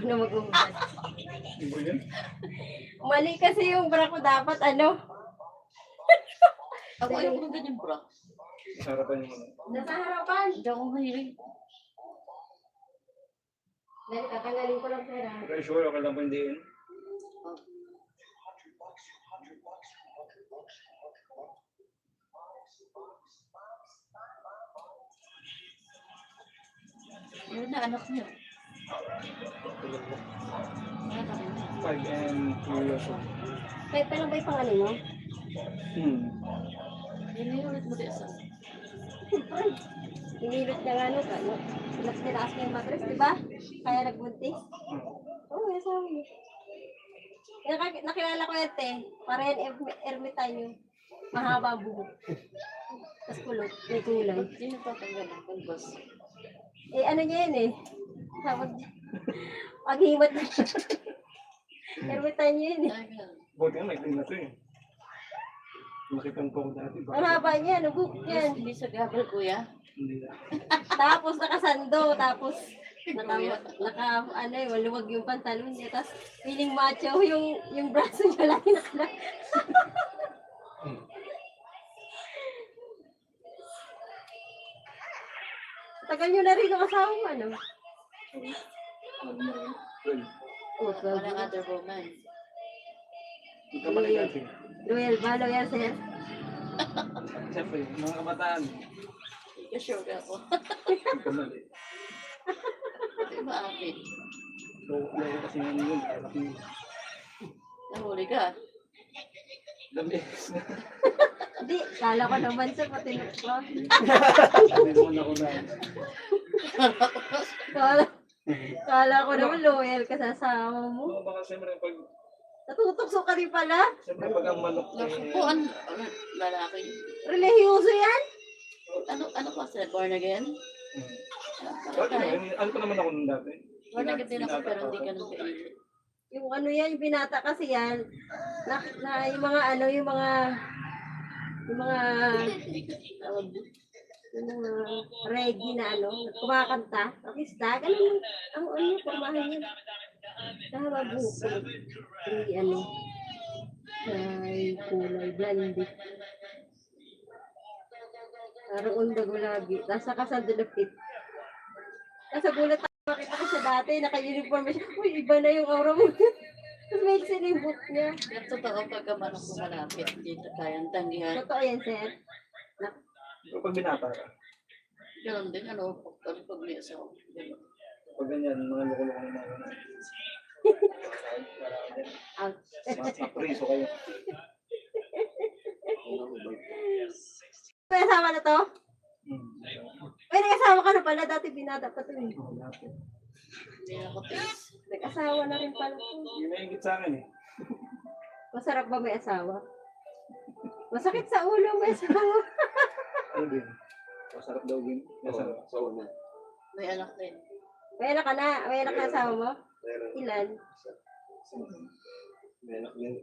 na mag-uubad. Ano ba yan? Mali kasi yung bra ko dapat ano. Ako ayaw ko ng ganyan bra. Sa harapan yung ano. Nasa harapan. Hindi ako mahilig. Dahil tatanggalin ko lang pera. Okay, sure, okay lang po hindi yun. Yun na anak niyo. Anak niyo. 5 and 2 years old. Kahit pa lang ba yung pangalan mo? Ulit mo din sa. Inilot niya nga ano, tinaas niya yung mattress, di ba? Kaya nagbuntis. Oo, yung sabi niya. Nakilala ko yan, te. Para yan ermitanyo. Mahaba ang buhok. Tapos kulot, may kulay. Hindi nagtatanggal ng pagwas. Eh, ano niya yan eh. Tawag niya. Paghimat niya. Ermitanyo yan eh. Buti nga, may na to eh. Makitang ko dati. Ang haba niya, ano buhok niyan. Hindi sa gabal, kuya. Hindi na. Tapos nakasando, tapos ano eh, maluwag yung pantalon niya. Tapos feeling macho yung braso niya lagi nakalak. Tagal nyo na rin ang asawa mo, ano? Oh, Walang other woman. Yung kamali natin. Noel, balo yan, sir. Siyempre, mga kabataan. Sure ako. Yung kamali. Hindi maakit. Loko kasi nga yun. Anak yun. Nahuli ka. Lamis na. Hindi, kala ko naman sir, pati ko. Hindi naman ako na. Kala ko naman loyal ka sa asawa mo. Oo, baka siyempre pag... Natutokso ka rin pala. Siyempre pag ang manok Naku po, ano, lalaki. Relihiyoso yan? Ano pa sila? Born again? Ano pa naman ako nung dati? Born again din ako pero hindi ka nung kainin. Yung ano yan, yung binata kasi yan, na yung mga ano, yung mga reggae na ano, kumakanta, artista, ganun, ang ano, formahan yan. Tama buko, hindi ano, ay kulay, blondie. Naroon ba gulabi, nasa kasandulapit. Nasa gulat ako, makita ko siya dati, naka-uniform siya, uy, iba na yung aura mo. Tapos may sinibot niya. Pero totoo pagka manok mo malapit, hindi kayang tanggihan. Totoo yan, sir. Kapag binata ka, Ganun din, ano, pag may asawa. Ganun. pag ganyan, mga loko-loko na mga Out. napriso kayo. May asawa na to? May nag-asawa ka na pala, dati binata pa to eh. Hindi ako taste. Nag-asawa na rin pala to. Yun na ingit sa akin eh. Masarap ba may asawa? Masakit sa ulo may asawa. Ano din? Masarap daw din. Masarap. Sa una. May anak din. May anak ka na? May anak na asawa mo? Ilan?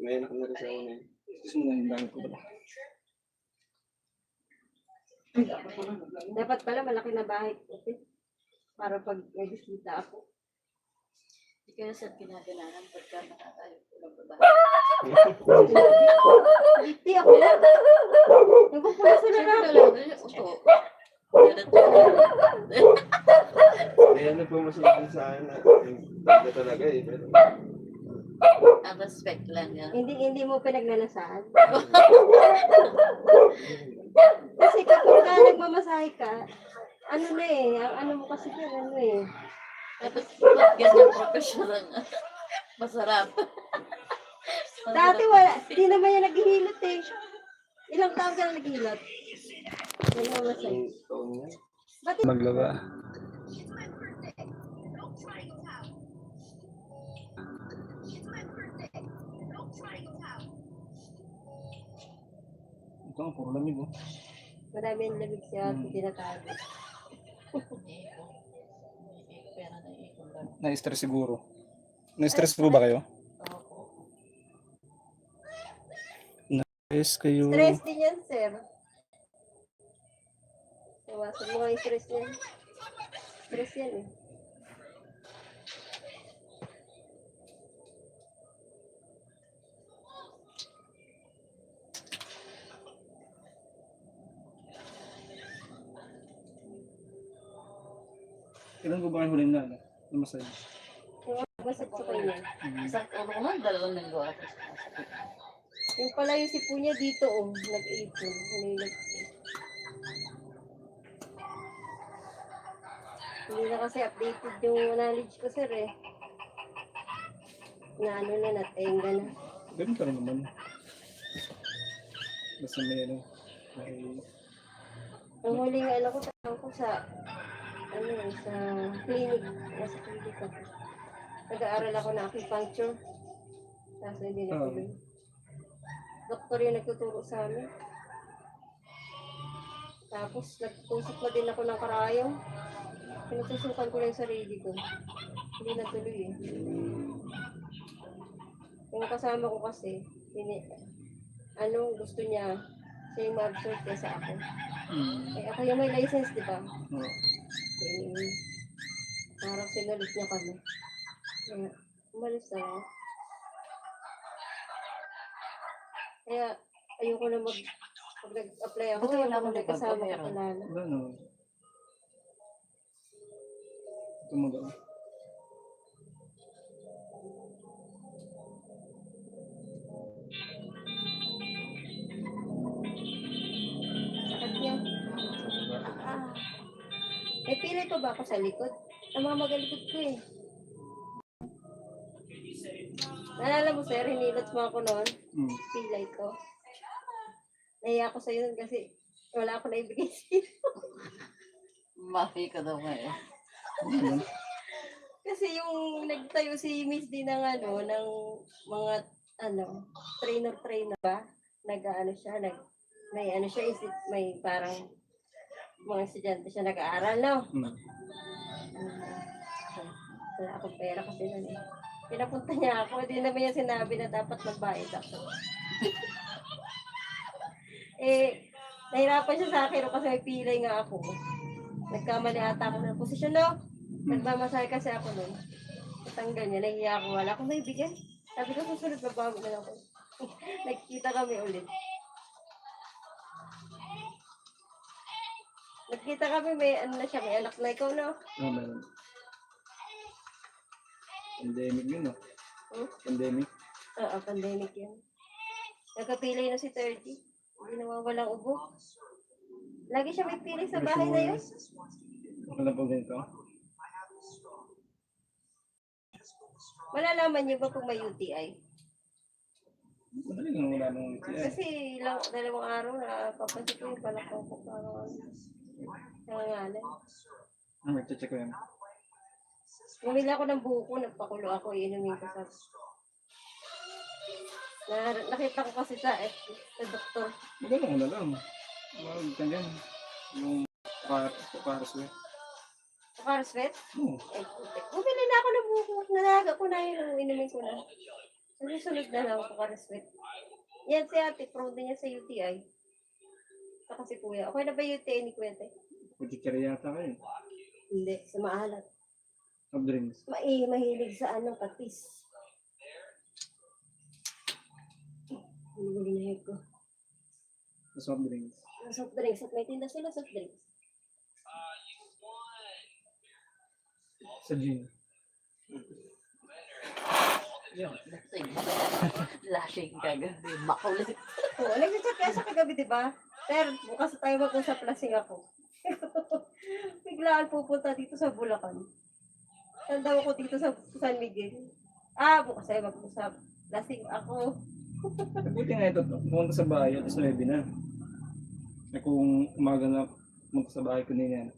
May anak na rin sa una. Gusto mo na yung dami ko ba? Dapat pala malaki na bahay kasi. Para pag nag-isita ako. Hindi kaya sa pinaganahan pagka nakatayo ko ng babae. Hindi ako na. Nagpupula sila na. Opo. Kaya na po masasabi sa akin na ganda talaga eh. Pero Ang respect lang yan. Hindi mo pinagnanasaan. Kasi kapag ka nagmamasahe ka, ano na eh, ang ano mo kasi yun, ano eh. Tapos ganyan professional nga. Masarap. Dati wala, hindi naman yan naghihilot eh. Ilang taon ka na naghihilot? Nagmamasahe. ang taon niya. Ba't Maglaba. Ito ang puro lamig oh. marami ang lamig siya at tinatago? Pera na ikon lang. Na-stress siguro. Na-stress po ba kayo? Opo. Stress kayo. Stress din yan, sir. Iwasan mo nga yung stress yan. Stress yan eh. Kailan ko ba kayo huling na? Na massage? Masag sa kanya. Isang ulo ko man, 2 linggo ako. Yung pala yung sipo niya dito, oh. Nag-ipon. Hindi na kasi updated yung knowledge ko, sir, eh. Na ano na, natenga na. Ganun ka rin naman. Basta may ano, may... Ang huling ano ko, tawag ko sa, ano eh, sa clinic. Nasa clinic ako. Nag-aaral ako na acupuncture. Kaso hindi na tuloy. Doktor yung nagtuturo sa amin. Tapos, nagtusok na din ako ng karayong. Pinutusukan ko lang yung sarili ko. Hindi na tuloy eh. Yung kasama ko kasi, ano gusto niya, siya yung ma-absorb niya sa ako. Eh, ako yung may license, di ba? Oo. Eh, parang sinulit niya kami. Kaya, umalis na ako. Kaya, ayoko na pag nag-apply ako, Buti wala ayoko akong na kasama ko meron. palalo. Wala naman. Tumaga. Sakit niya. Ah. May pilay pa ba ako sa likod? Namamagalikod ko eh. Naalala mo sir, hinilot mo ako noon. Pilay ko. Nahiya ako sa'yo nun kasi wala ako na ibigay sa'yo. Mafi ka daw ngayon. Kasi yung nagtayo si Miss D ng ano, ng mga ano, trainer ba? Nag-ano siya, may ano siya, may parang mga estudyante siya nag-aaral, no? Wala akong pera kasi nun eh. Pinapunta niya ako, hindi naman niya sinabi na dapat magbayad ako. Eh, nahirapan siya sa akin kasi may pilay nga ako. Nagkamali ata ako ng posisyon, no? Nagmamasahe kasi ako nun. Natanggal niya, nahiya ako, wala akong naibigay. Sabi ko, susunod babago na ako. Nagkita kami ulit. Nagkita kami, may ano na siya, may anak na ikaw, no? Oo, meron. Pandemic yun, no? Pandemic. Oo, pandemic yun. Nagkapilay na si 30. Hindi nawawalang ubo. Lagi siya may pilay sa bahay na yun. Wala po ganito. Malalaman niyo ba kung may UTI? Madali lang wala nang UTI. Kasi dalawang araw na papansin ko yung balakang ko parang nangangalan. Check ko yan. Bumili ako ng buko, nagpakulo ako, inumin ko sa... Nakita ko kasi sa doktor. Wala lang. Wala ka dyan. Yung paraswet. Paraswet? Oo. Bumili na ako ng buko. Nalaga ko na yun, inumin ko na. Susunod na lang ako paraswet. Yan si ate, prone din niya sa UTI. Saka si kuya. Okay na ba UTI ni kuya te? Pagkikira yata kayo. Hindi, sa maalat. Soft drinks. Mahilig sa anong patis. Huli na head ko. Soft drinks. Soft drinks. At may tinda sila soft drinks. Sa gym. Yun, lashing ka gabi. Makulit. Oo, nag-chat kaya sa kagabi, di ba? Sir, bukas tayo mag-usap, lasing ako. Biglaan pupunta dito sa Bulacan. Saan daw ako dito sa San Miguel? Bukas tayo mag-usap. Lasing ako. Buti nga ito, pumunta sa bahay, alas 9 na. Kung umaga na pumunta sa bahay ko nila,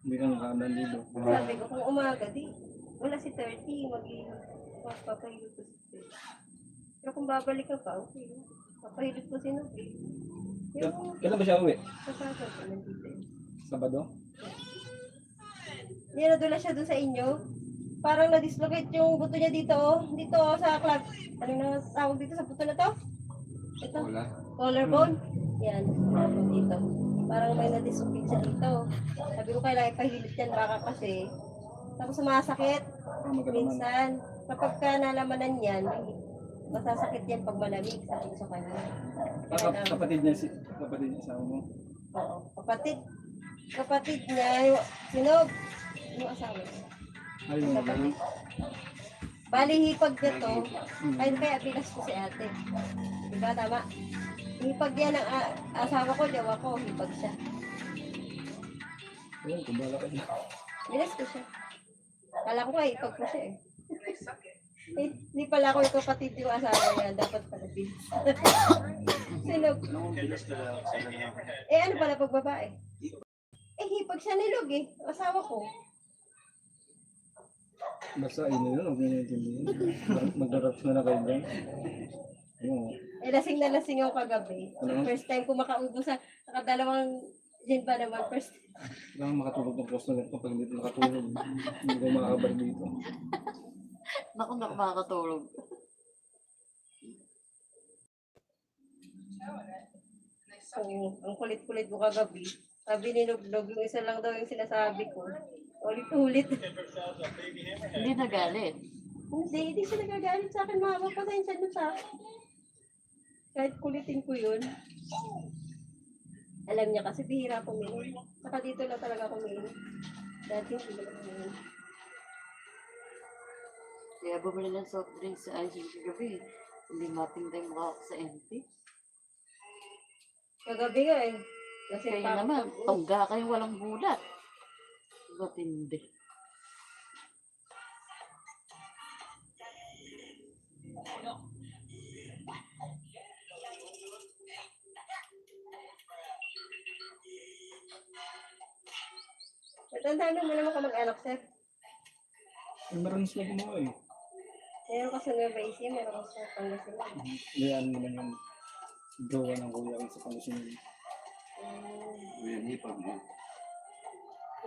hindi ka nakakamdan dito. Sabi ko, kung umaga, di, wala si 30, magpapahilot ko si 30. Pero kung babalik ka pa, okay. Papahilot ko si Nuki. Yung Kailan ba siya uwi? kasasal ko nandito eh. Sabado? Hindi nadula siya doon sa inyo. Parang na-dislocate yung buto niya dito, oh. Dito, oh, sa club. Ano na tawag dito sa buto na to? Ito. Wala. Collarbone. Yan. Collarbone dito. Parang may na-dislocate siya dito. Sabi ko kailangan ipahilot yan baka kasi. Tapos sumasakit. Magkalaman. Minsan. Kapag ka nalamanan yan, masasakit yan pag malamig. Sabi ko sa kanya. Kapatid niya asawa mo. Oo. Kapatid niya, Sinog. Yung asawa ko. Ayun na lang. Bali, hipag na to. Kaya pinas ko si ate. Diba, tama? Hipag yan ang asawa ko, jawa ko, hipag siya. Ayun, kumbala ka na. Pinas ko siya. Kala ko nga, hipag ko siya eh. Hindi pala ako yung kapatid yung asawa niya. Dapat pala pinas. Sino? Ano pala pag babae? Hipag siya nilog eh. Asawa ko. Basta yun yun, huwag nyo naiintindihan. Magdarap na kayo dyan. Oo. Lasing na lasing ako kagabi. Ano? First time ko makaubo sa nakadalawang gin pa naman. First Kailangan makatulog ng customer ko pag dito nakatulog. Hindi ko makakabar dito. Naku, makakatulog. So, ang kulit-kulit ko kagabi. Sabi ni Luglog, yung isa lang daw yung sinasabi ko. Ulit-ulit. Hindi nagalit. Hindi siya nagagalit sa akin. Mama, pasensya na sa akin. Kahit kulitin ko yun. Alam niya kasi bihira ako uminom. Saka dito lang talaga ako uminom. Dati hindi lang uminom. Kaya bumili ng soft drinks sa ICC gabi. Hindi matingday mukha ako sa MP. Kagabi nga eh. Kasi Kayo pa naman, tongga kayong walang bulat. Ba't hindi? Matandaan mo naman ka mag-anak, sir. Meron sila gumawa eh. Meron ka sa Nueva Ecija, meron ka sa Pangasinan. Yan naman yung gawa ng kuya ko sa Pangasinan. Yan, hipag mo.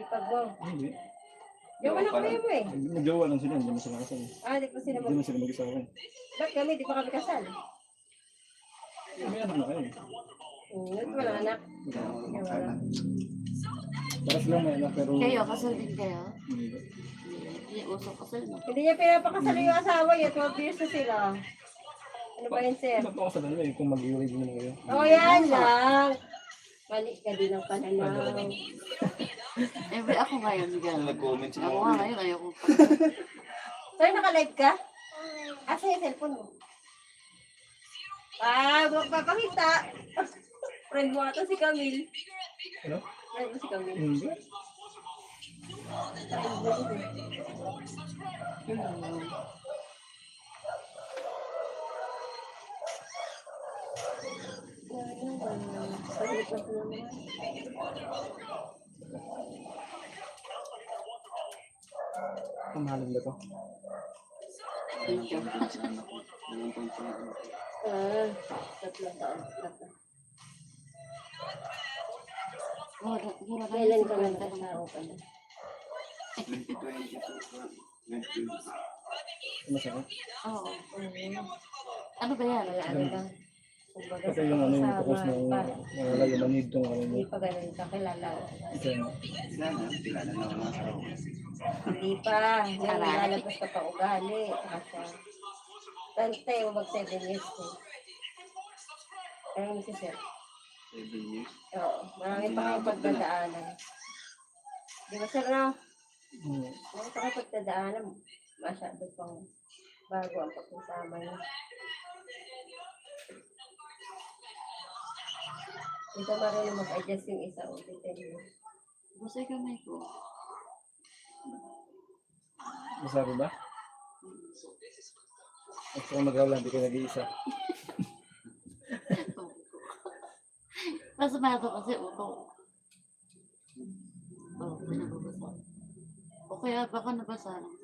Ipag mo. Hindi. Gawa na kuya mo eh. Nagawa lang sila, hindi mo sila kasal. Di pa sila Hindi mo sila mag-isawa. Ba't kami, di pa kami kasal? May anak na kayo. Ba't wala anak? Wala. Para silang may anak pero... Kayo, kasal din kayo? Hindi. Hindi, usok kasal no? Hindi niya pinapakasal yung asawa niya, 12 years na sila. Ano ba yun, sir? Ba't ako sa dalawa eh, kung mag-iwalay din naman kayo? Yan lang. Mali ka din ang pananaw. Ako ngayon, gano'n. Nag-comment si Ako nga ngayon, ayoko. Sir, naka-live ka? Asa yung cellphone mo? Huwag papakita. Friend mo ata si Camille. Ano? Friend mo si Camille. Hindi. Pamahalan ba to? Thank you. Tatlong taon. Mura na Kailan yung ka na 50 lang. nakasao ka na? 2022. Masakit. Oo. Ano ba yan? Wala ano ba? Kumbaga Kasi sa yung ano yung tapos pag-usama ng pa. lagi manid tong ano Hindi mo. pa ganun ka kilala. Isa yun. Kilala na ako ng asawa ko. Hindi pa. Yung lalabas ka pa ugali. Saka siya. Tante, mag 7 years ko. Kaya mo si Sir. 7 years. Oo. Marami pa kayong pagdadaanan. Di ba, Sir, no? Marami pa kayong pagdadaanan. Masyado pang bago ang pagkasama niya. Hindi ka marunong mag-adjust yung isa o bitin mo. Basta yung kamay ko. Masabi ba? At kung mag-awala, hindi ka nag-iisa. Masamato kasi uto. Oo, pinababasa. O kaya baka nabasa lang.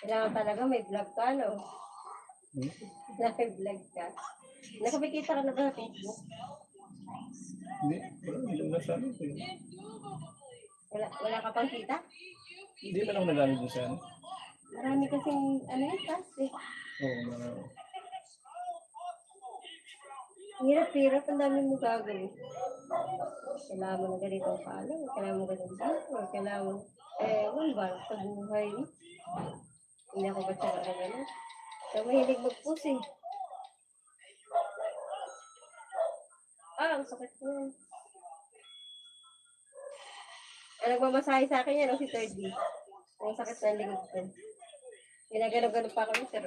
Kailangan talaga may vlog ka, no? Hmm? May vlog ka. Nakapikita ka na ba sa Facebook? Hindi. Hindi mo nasabi ko yun. Wala ka pang kita? Hindi man ako nagamit mo sa ano. Marami kasing, ano yun, task eh. Oo, marami. Hirap-hirap, ang dami mo gagawin. Kailangan mo na ganitong follow, kailangan mo ganitong follow, kailangan mo, ano ba, pagbuhay mo. Hindi ako ba siya ganyan? So, mahilig mag-push eh. ang sakit ko. Ang nagmamasahe sa akin yan, si Third D. Ang sakit na likod ko. Ginagano-gano pa ako ni Sir.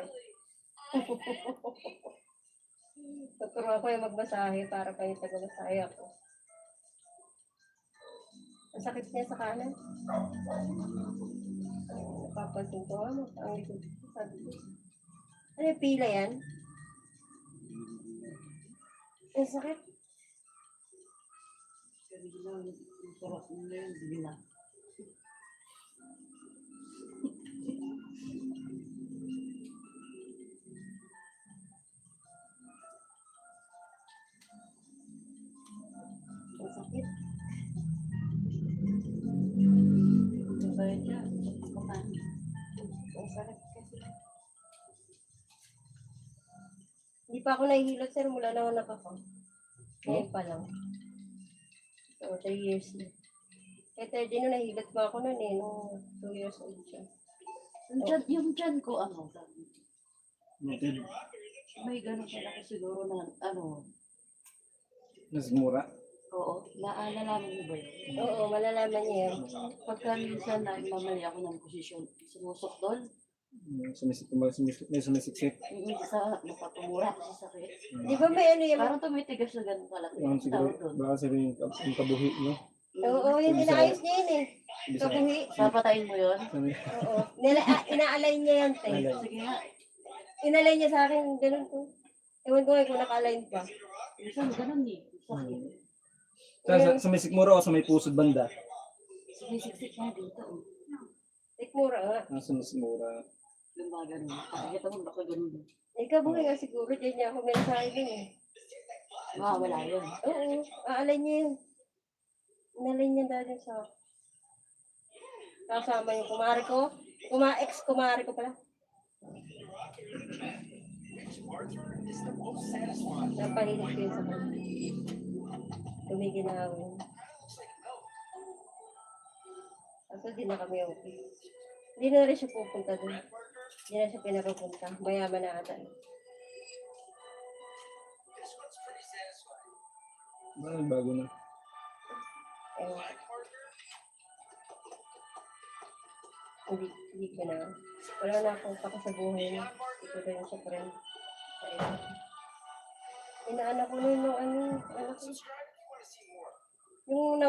Tuturo ako yung magmasahe para pa yung taga-masahe ako. Ang sakit niya sa kanan. Napapansin ko nga, ang likod ko. Sabi ko, ano yung pila yan? Ang sakit. Sabi lang, yung sarap mo na yun, bili na. Ang sakit. Bayad niya, kumain. Ang sakit kasi. Hindi pa ako nahihilot, sir, mula na anak ako. Ngayon pa lang. So, 3 years na. Kaya 30 na nahilot pa ako nun eh, nung 2 years old siya. Yung dyan ko, ano, Noted. may gano'n pala ko siguro na, ano, Nasmura. oo, naalalaman mo ba yun? Oo, malalaman niya yan. Pagka minsan na mamali ako ng posisyon, sumusok doon, May sumisiksit. yung isa napatumura kasi sakit. Di ba may ano yan? Parang tumitigas na gano'n kalaki. Yung siguro, Tawag doon. baka sabihin yung kabuhi, no? Oo, yung inaayos niya yun eh. Bisa. Kabuhi. Papatayin mo yun? Sabi, Oo. Ina-align niya yan, te. Align. Sige nga. Inalign niya sa akin, ganun ko. Ewan ko nga kung naka-align pa. Minsan gano'n eh. Sakit. sa may sikmura o sa may pusod banda? Sinisiksik niya dito. Oh. Tikmura nga. Nasa sikmura. Yung mga gano'n. Pakikita mo baka gano'n. Eh, kabuhi nga siguro. Diyan niya ako mensahe din eh. Mawawala yun. Oo, aalign niya yun. Inalign niya dahil sa kasama yung kumari ko. Ex-kumari ko pala. Napahilig ko yun sa kanya. Tumigil na ako yun. Kaso di na kami okay. Hindi na rin siya pupunta doon. Hindi na siya pinapupunta. Mayaman na ata. Bago na. Ewan. Hindi ko na. Wala na akong paka sa buhay niya. Hindi ko rin siya friend. Inaanak ko nun yung anak ko. Yung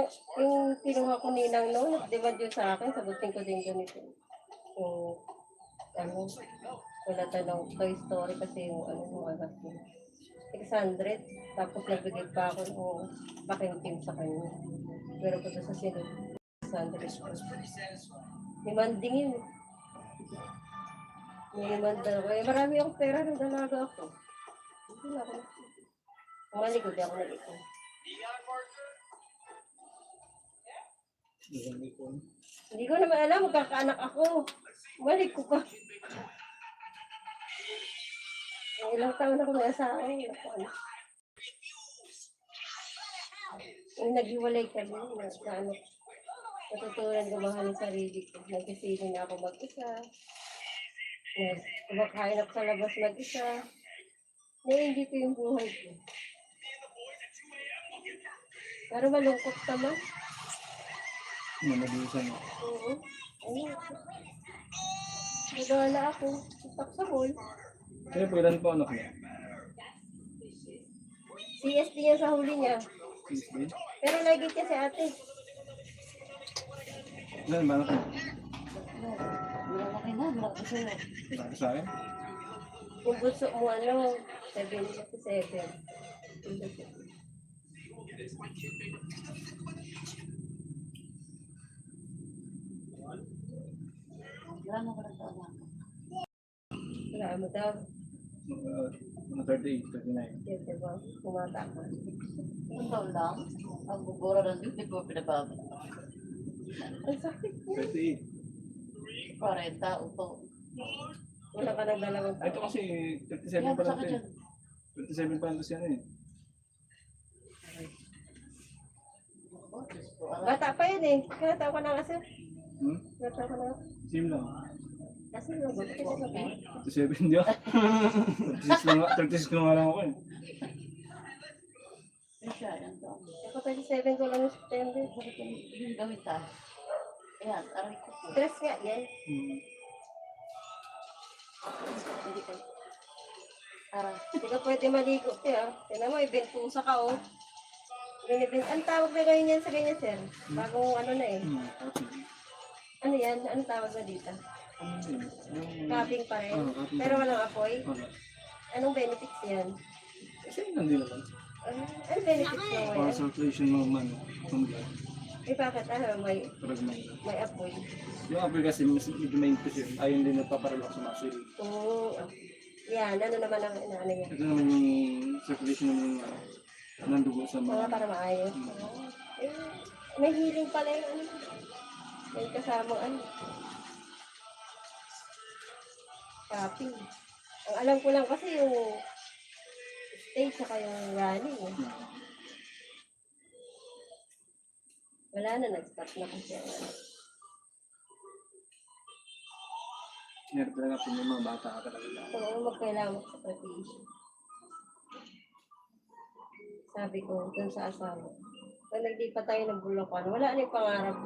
kinuha ko ninang noon, nag-demand yun sa akin, sagutin ko din ganito. Yung, wala tanong, Toy Story kasi yung anak ko. 600, tapos nagbigay pa ako ng pakintim sa kanya. Pero ko sa sinod, 600 ko. Demanding yun. Minimandal ko. Eh, marami akong pera nung dalaga ako. Hindi na ako. Umalikod, di ako nalikod. Hindi ko naman alam, magkakaanak ako. Balik ko pa. Ilang taon ako na sa akin. Yung naghiwalay kami, natutunan ko mahalin sarili ko. Nagkasiling na ako mag-isa. Kumakain ako sa labas mag-isa. Na-hindi ko yung buhay ko. Pero malungkot naman. Namadisan. Oo. Ayun. Nagawala ako. Tutak sa hall. Kaya po ilan po anak niya? CSD niya sa huli niya. Tuesday? Pero lagi siya si ate. Ilan ba anak niya? Malaki na, malaki sa'yo. Sabi sa akin? Yung bunso mo 77. Gano'n ko lang taon na. Wala mo daw. Mga 38, 39. Yan, diba? Kumata ka. Ang taon lang, ang bubura ng dito, di ko pinababa. Ang sakit niya. 38. 40, upo. Wala ka nang dalawang Ito taon. kasi 37 Yan, pa lang sakit ito yan. eh. 27 pa lang ito siya eh. Oh, Diyos ko, alam. Bata pa yun eh. Kaya tao ka na kasi. Hmm? Bata ka na. Same lang. Kasi yung buti kasi sa tayo. 37 di ba? 36 ko nga lang ako eh. Ay, siya, yan. 27 ko lang yung September. Yung gamit ah. Ayan, aray ko po. Stress nga yan. Hmm. Hindi ka. Hindi ka pwede maligo siya. Tignan mo, ibentusa ka oh. Ang tawag na ganyan yan sa ganyan, sir. Bagong ano na eh. Okay. Ano yan? Anong tawag na dito? Yung... Cupping pa rin. cupping Pero pa rin. walang apoy. Wala. Anong benefits yan? Kasi nandun naman. Ano benefits mo Para yan? circulation ng ano, ng blood. Eh bakit? May Parang may apoy. yung apple kasi medyo main kasi ayun din nagpaparelax sa muscle. Yan, ano naman ang ano niya? Ito naman yung circulation ng dugo sa Mga mga... para maayos. Eh, may healing pala yung ano. May kasamang ano. Cupping. Ang alam ko lang kasi yung stage saka yung running. Eh. Wala na, nag-stop na kasi. Meron talaga po yung mga bata ka talaga. Oo, magkailangan sa preparation. Sabi ko, dun sa asawa. Pag nagdi pa tayo ng Bulacan, wala na yung pangarap.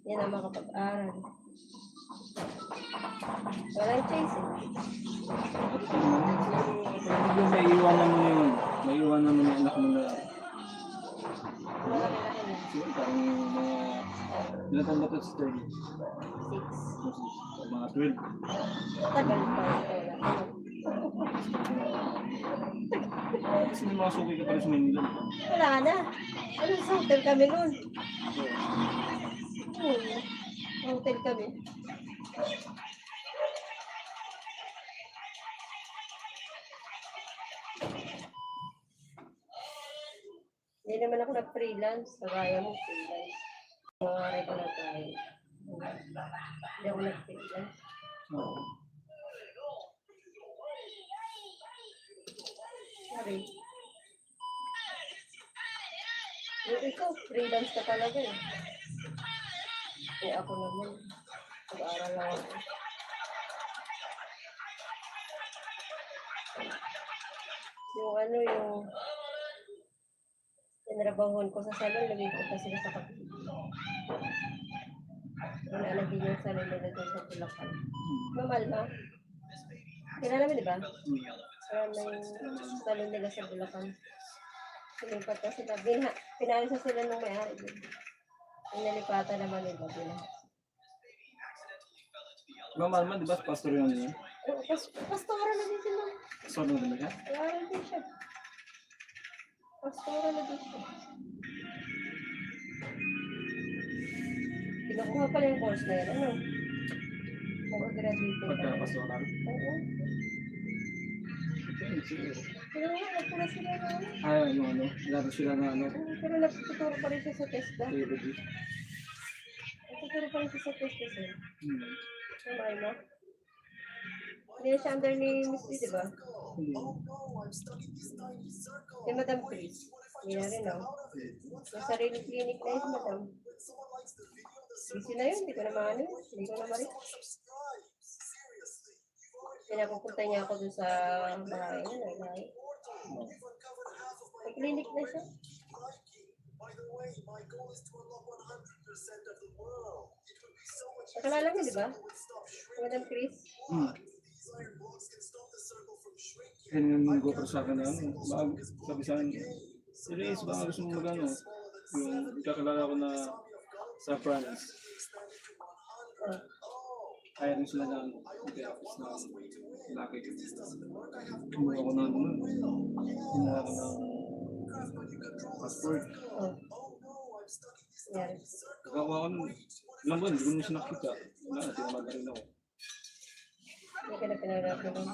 Yan ang makapag-aral. Walang choice eh. Yung may iwanan mo yun. May iwanan mo yung anak mo na... Malaki-laki na. Siguro parang mga... Ilan taon ba ito sa 30? 6. Mga 12. Tagal pa. Wala. Kasi may mga suki ka pa rin sa Manila. Wala na. Ano sa hotel kami noon? Sa hotel kami. Hindi naman ako nag-freelance. Kagaya mo, freelance. Mga regular tayo. Hindi ako nag-freelance. Oo. Sorry. Ikaw, freelance ka talaga eh. Eh ako naman, pag-aaral lang ako. Yung ano, yung tinrabahuan ko sa salon, lumipat na sila sa kapit. Wala na din yung salon nila doon sa Bulacan. Normal ba? Kilala mo, di ba? Wala na yung salon nila sa Bulacan. Lumipat na sila. Pinalisa sila nung may-ari doon. Yung nalipatan naman nila doon. Normal man, di ba? Pastor yun yun? Pastora na din sila. Pastor na talaga? Nag-aaral din siya. Pastora na din siya. Kinukuha pala yung course na yan. Ano? Mag-graduate na. Pagka-pastoral. Oo. Okay, siguro. Pero nga, nagpula sila na ano. Yung ano, laro sila na ano, Pero nagtuturo pa rin siya sa TESDA. theology. Nagtuturo pa rin siya sa TESDA, sir. Normal mo? Hindi na siya under ni Miss Lee, di ba? Hindi. Si Madam Chris. Hindi na rin, no? May sarili clinic na yun si Madam. Busy na yun, hindi ko na maano yun. Hindi ko na marin. Pinapupunta niya ako dun sa bahay niya, bahay. May clinic na siya. Nakalala mo, di ba? Si Madam Chris. Kaya nga go sa akin na ano, sabi sa akin, Siris, baka gusto mo mag-ano, yung kakilala ko na sa France. Kaya rin sila na ano, office na laki. Kumuha ko na ano, kumuha ko ng passport. Yes. Kakakuha ko nun, ilang buwan, hindi ko naman siya nakita. Wala na, tinamad na rin ako. Hindi ka na pinagagawa ng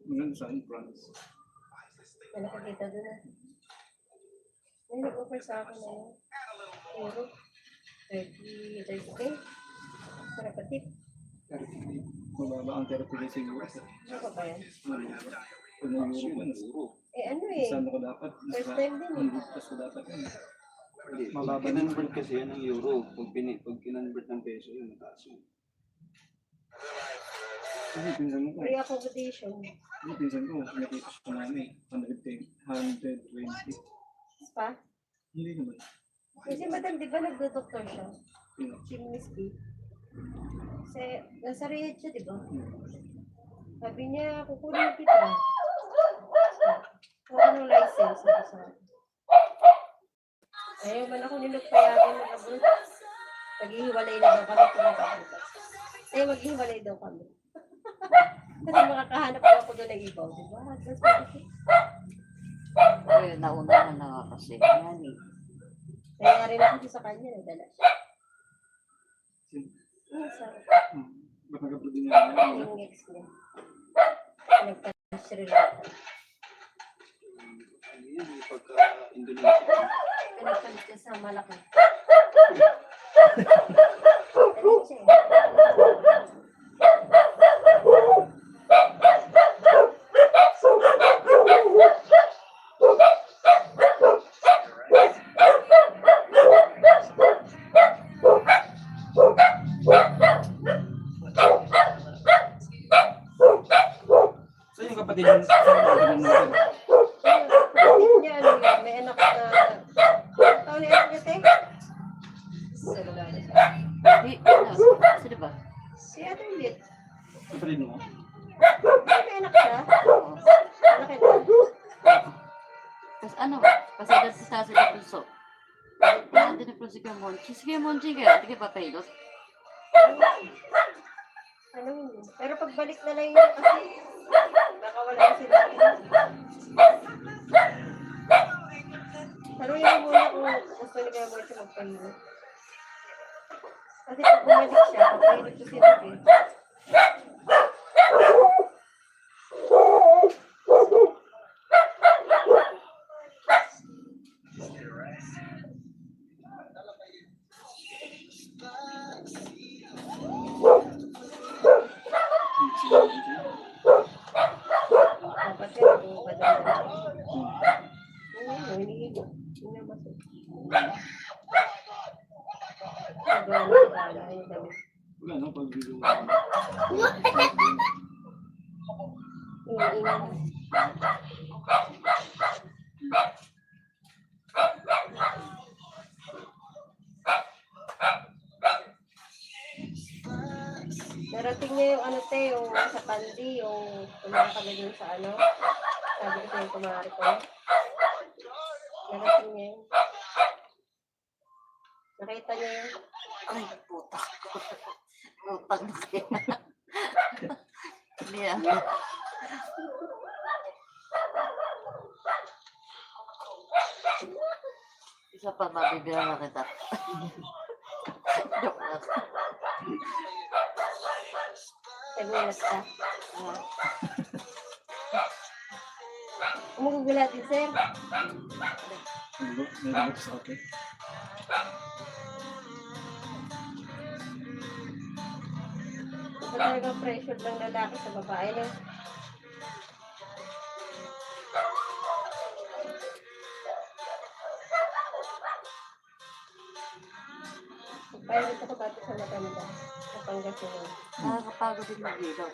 Ngayon sa France. May nakakita doon na. May nag-offer sa akin na yun. Euro. 30K. Para pa tip. Mababa ang therapy din siguro. Ano pa ba yan? Kung nag-euro ko, nasuro. Eh ano eh. Saan ako dapat? First time din eh. Hindi ko dapat yun. Hindi. Mababa Pag kinonvert kasi yan ng euro. Pag kinonvert ng peso yun, mataas yun. Kasi pinsan ko. Free accommodation. Hindi, pinsan ko. Nakita siya na 120. Spa. Hindi naman. Kasi madam, di ba nagdo-doktor siya? Yun. Si Miss B. Kasi nasa Riyadh siya, di ba? Sabi niya, kukunin kita. Wala ka ng license. Sabi sa akin. Ayaw man ako nilagpayagan ng abroad. Maghihiwalay na daw kami. Ay, maghihiwalay daw kami. Kasi makakahanap ko ako doon ng ibaw, di ba? Kaya nauna na nga kasi. Yan eh. Kaya rin ako sa kanya, nadala siya. Sarap. Ba't nag-upload din niya? Yung ex niya. Nagpa-Sri Lanka. Yung pagka-Indonesia. Nagpalit siya sa malaki. Ano siya eh? So yung kapatid yung kapatid natin. Kapatid niya, ano yun, may anak na... Taon na anak niya, te? Sa lugar na siya. Di, ano, sino ba? Si Ate Lit. Kapatid mo? May anak siya. Oo. Anak ito. Kasi ano, kasi dahil sa sila puso. Hindi na po si Kuya Monchi. Si Kuya Monchi kaya, hindi ka papilot. Ano yun? Pero pagbalik na lang yun kasi baka wala na sila. Pero yun muna kung gusto ni Kuya Monchi magpahilot. Kasi pag bumalik siya, papahilot ko sila eh. Kapatid, kung badala. Oo, hinihigo. Yun ang masok. Nagana, yung damit. Wala no, pag video. Iniingat. Narating niya yung ano te, yung sa Pandi, yung pumunta kami dun sa ano. Sabi ko sa yung kumari ko. Narating niya yun. Nakita niya yun. Ay, puta. Utang na kaya. Hindi ako. Isa pa, mabibira na kita. Joke lang. Nagulat ka. Ah, Umugulat din, sir. Ano ba? May remote sa akin. Ito talaga pressure ng lalaki sa babae, no? Pilot ako dati sa Maganda. Sa Pangasinan. nakakapagod din mag-ilaw.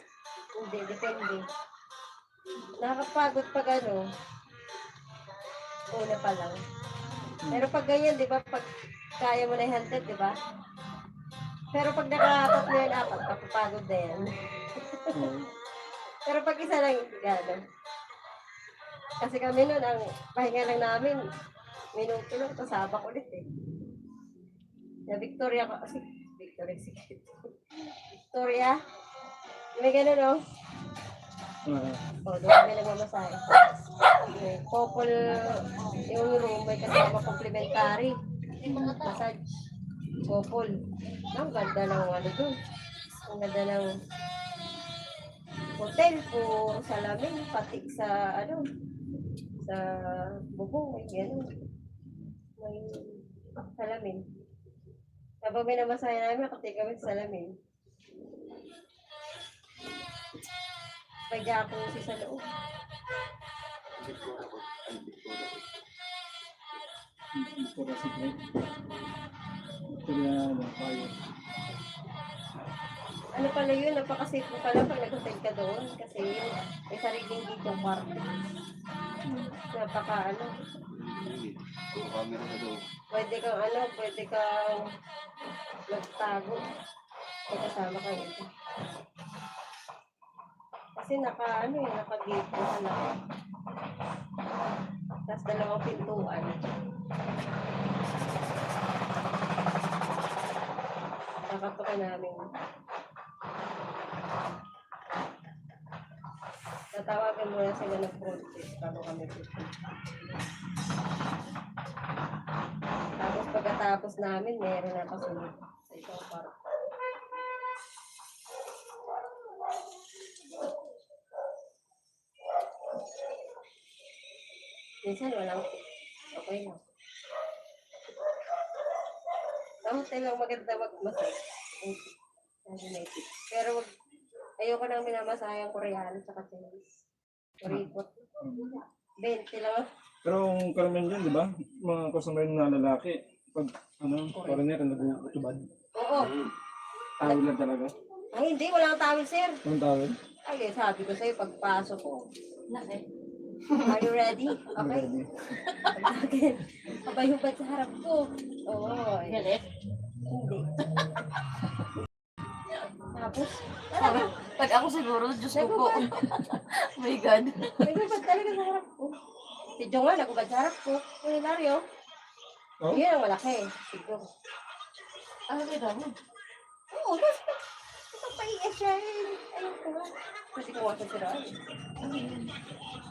Hindi, depende. Nakakapagod pag ano, una pa lang. Pero pag ganyan, di ba, pag kaya mo na i-hunted, di ba? Pero pag nakahatot mo yan, apat, kapapagod na yan. Oo. Pero pag isa lang, gano'n. Kasi kami nun, ang pahinga lang namin, minuto lang, kasabak ulit eh. Na Victoria ko, kasi Victoria Secret. Victoria, may gano'n no? O, doon kami nagmamasahe. Couple, yung room, may kasama complimentary. Massage. Couple. Ang ganda ng ano doon. Ang ganda ng hotel po, salamin, pati sa ano, sa bubong, may gano'n. May salamin. Habang may namasahe namin, nakati kami sa salamin. May jacuzzi sa loob. Victoria Secret. Victoria, ano, fire. Ano pala yun, napaka-safe mo pala pag nag-hotel ka doon. Kasi may sariling dito yung kwarto. Napaka ano, Yung camera na doon. pwede kang magtago. Kung kasama ka ito. Kasi naka-gate ko sa lahat. Tapos dalawang pintuan. Nakatukan namin. Tatawagan muna sila ng protest bago kami dito. Tapos pagkatapos namin, meron na kasunod sa isang park. Minsan walang okay lang. Sa hotel lang maganda mag-massage. Okay. Pero ayoko nang minamasahe ang Koreano sa Chinese. Kuripot. 20 lang. Pero ang karamihan dyan, di ba? Mga customer na lalaki, pag foreigner, nag-uutubad. Oo. Tawid lang talaga. Ay, hindi. Walang tawid, sir. Anong tawid? Ay, sabi ko sa'yo, pagpasok ko. Laki. Are you ready? Okay. Okay. Abay, hubad sa harap ko. Oo. Galit. Hindi. Tapos, Pag ako siguro, Diyos ko po. Oh my God. may hubad talaga sa harap ko. Si Jong nga, nagubad sa harap ko. Yung Hilario. Oh? Yun ang malaki. Si Jong. Ano ba mo? Oo, basta. Basta pa-iis siya. Ayun ko nga. Kasi ko nga sa siraan.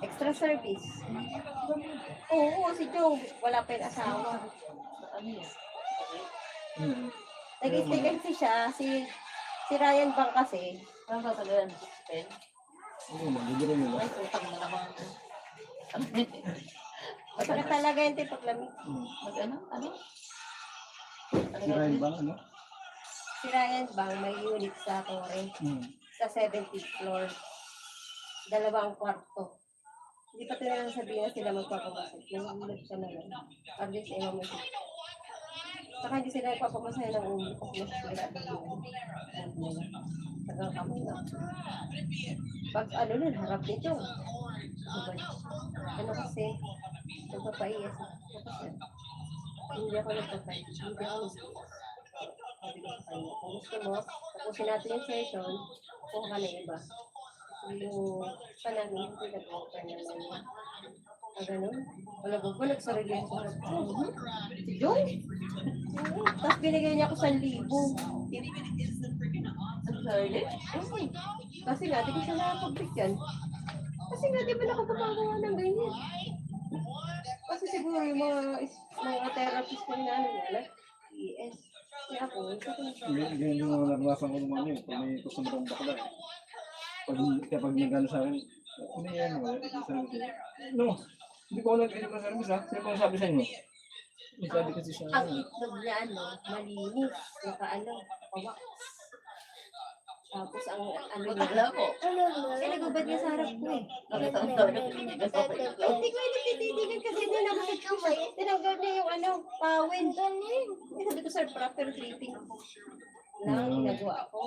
Extra service. Oo, si Jong. Wala pa yung asawa. Ano yun? Hmm. Nag-stay kasi siya. Si Ryan Bang kasi. Ano ba talaga? Pen? Ano mo, hindi rin nila. Ay, utang na naman. Masakit talaga yung tipaglamig. Mag ano? Ano? Si Ryan ba, ano? Si Ryan Bang may unit sa Torre. Sa 70th floor. 2 ang kwarto. Hindi pa tinala sabihin na sila magpapamasid. Nangulat siya na lang. At least ay mamasid. Saka hindi sila nagpapamasahe ng ulo kasi nasira na yun. Tagang kami na. Pag ano nun, harap nito. Ano kasi, nagpapaias ako kasi. Hindi ako nagpapaias. Hindi ako nagpapaias. Sabi ko sa kanya, kung gusto mo, tapusin natin yung session, kung ka na iba. Yung panangin, hindi nag-offer na lang. Ganun. Wala ba ba nagsarili yung sa harap ko? Si Jong? Oo. Tapos binigay niya ako 1,000. Ang sarili? Kasi nga, di ko siya nakapag-bigyan. Kasi nga, di ba nakapapagawa ng ganyan? Kasi siguro yung mga therapist na ano niya, ES. Kaya ako, Ganyan yung mga naranasan ko naman yun. Pag may customer ang bakla. Kapag nag-ano sa akin, ano yan, sabi ko, no, hindi ko nag-edit ng service ha. Sino ba sabi sa inyo? Sabi kasi siya, ang itlog niya, malinis, naka-wax. Tapos ang ano niya, Alam mo. kasi nagubad niya sa harap ko eh. Ang sarili. Titigas ako eh. Hindi ko hindi titigan kasi tinanggal ko siya. Tinanggal niya yung pawin. Sabi ko, sir, proper treating lang ginagawa ko.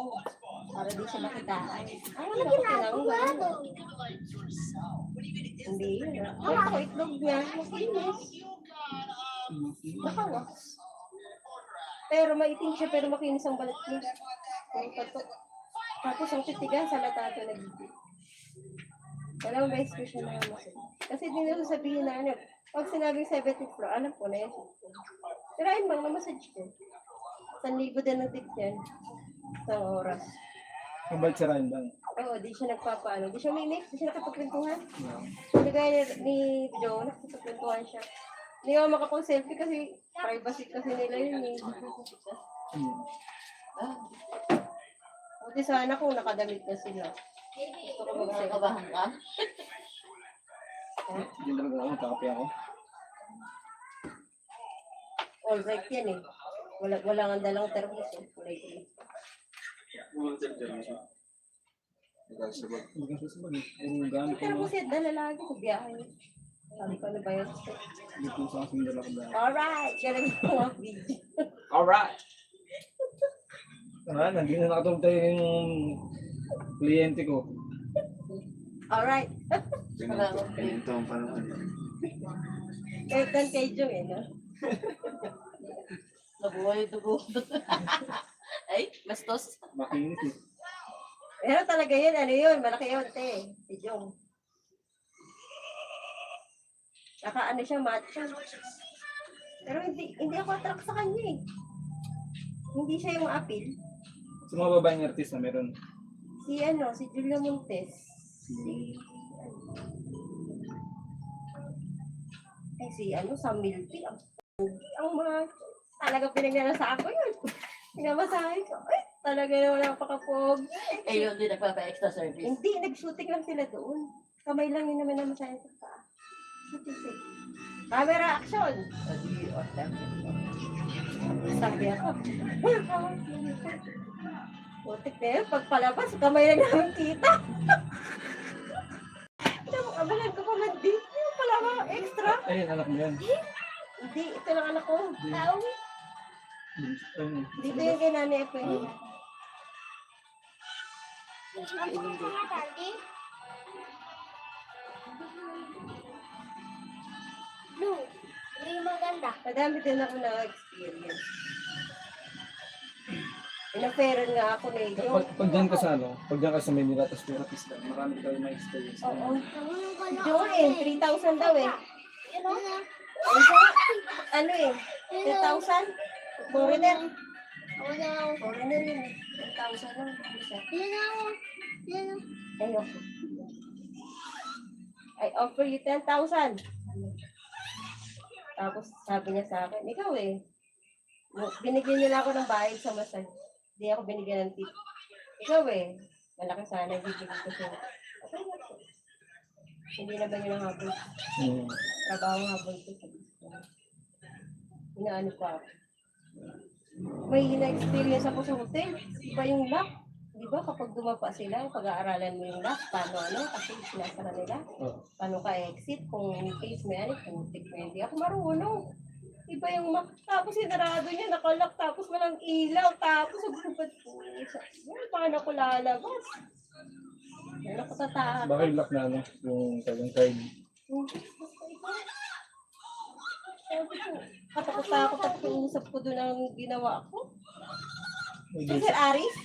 Para di siya makitaan. Ang ano ginagawa? Hindi yun. Kaya ako itlog niya, makinis. Nakawas. Pero maitim siya, pero makinis ang balat niya. Ang patok. Tapos ang titigan sa latado nagiging. Walang best special na naman. Kasi di na sabihin na ano, pag sinabing 70th floor, alam ko na yun. Pero ayun bang na-massage ko. 1,000 din ng tip yan. Sa oras. ang bait sa Ryan lang. Oo, di siya nagpapaano. Di siya mimik, di siya nakapagkwentuhan. Hindi kaya ni Joe, nakapagkwentuhan siya. Hindi ako makapag-selfie kasi privacy kasi nila yun eh. Buti sana kung nakadamit na sila. Gusto ko mag-selfie. Nakabahan ka? Hindi talaga ako, kakapi ako. All right yan eh. Wala nga dalang termos eh. Kulay ko. Pumunta dyan siya. Nagkasabag. Hindi ka susubag eh. Yung gamit ko, Termos yan, dala lagi sa biyahe. Sabi ko ano ba yun? hindi ko sa aking dala ko dahil. Alright! Galing ko mga video. Alright! Hindi na nakatulog tayo yung kliyente ko. Alright. Ganito ang panahon. Kahit kan kay Jung eh, no? Nabuhay yung dugo. Ay, bastos. Makinis eh. Pero talaga yun, ano yun, malaki yun, te. Si Jung. Saka ano siya, macho. Pero hindi ako attract sa kanya eh. Hindi siya yung appeal. Sa mga babaeng artista meron. Si Julia Montes. Sam Milby. Ang mga, talaga pinagnanasa ako yun. Pinamasahe ko. Ay, talaga naman napakapog. Eh, yun din nagpapa-extra service. Hindi, nag-shooting lang sila doon. Kamay lang yun naman namasahe ko sa shooting set. Camera action! Sabi, sabi ako, putik na yun, pagpalabas, kamay lang namin kita. Abalan ko pa man din. Yung pala ba, extra? Ayun, anak mo yan. Hindi, ito lang anak ko. Tao. Ayun. Dito yung kay Nanay Efren. No, hindi maganda. Madami din ako na-experience. Inaferan nga ako na ito. Pag dyan ka sa pag dyan ka sa Manila, tapos therapist ka, marami tayo may experience. Oo. Ang ganda. Joe eh, 3,000 daw eh. You know? Ano eh, 3,000? Foreigner. Wala. Foreigner yun eh. 3,000 lang. Isa. You know? You know? Ayoko. I offer you 10,000. Tapos sabi niya sa akin, ikaw eh, binigyan niyo lang ako ng bayad sa massage. Hindi ako binigyan ng tip. Ikaw eh, malaki sana bibigyan ko siya. Okay na po. Hindi na ba niyo ng hapon? Trabaho hapon ko. Inaano pa ako. May na-experience ako sa hotel. Iba yung lock. Di ba kapag dumapa sila, pag-aaralan mo yung lock, paano kasi sinasara nila. Paano ka exit, kung in case may ano, putik mo hindi ako marunong. Iba yung tapos sinarado niya, nakalock, tapos walang ilaw, tapos agubad ko. Paano ko lalabas? Ano ko tataas? Bakit lock na yung tagang card? Sabi ko, katakot-takot at usap ko doon ang ginawa ko. Kay Sir Aris?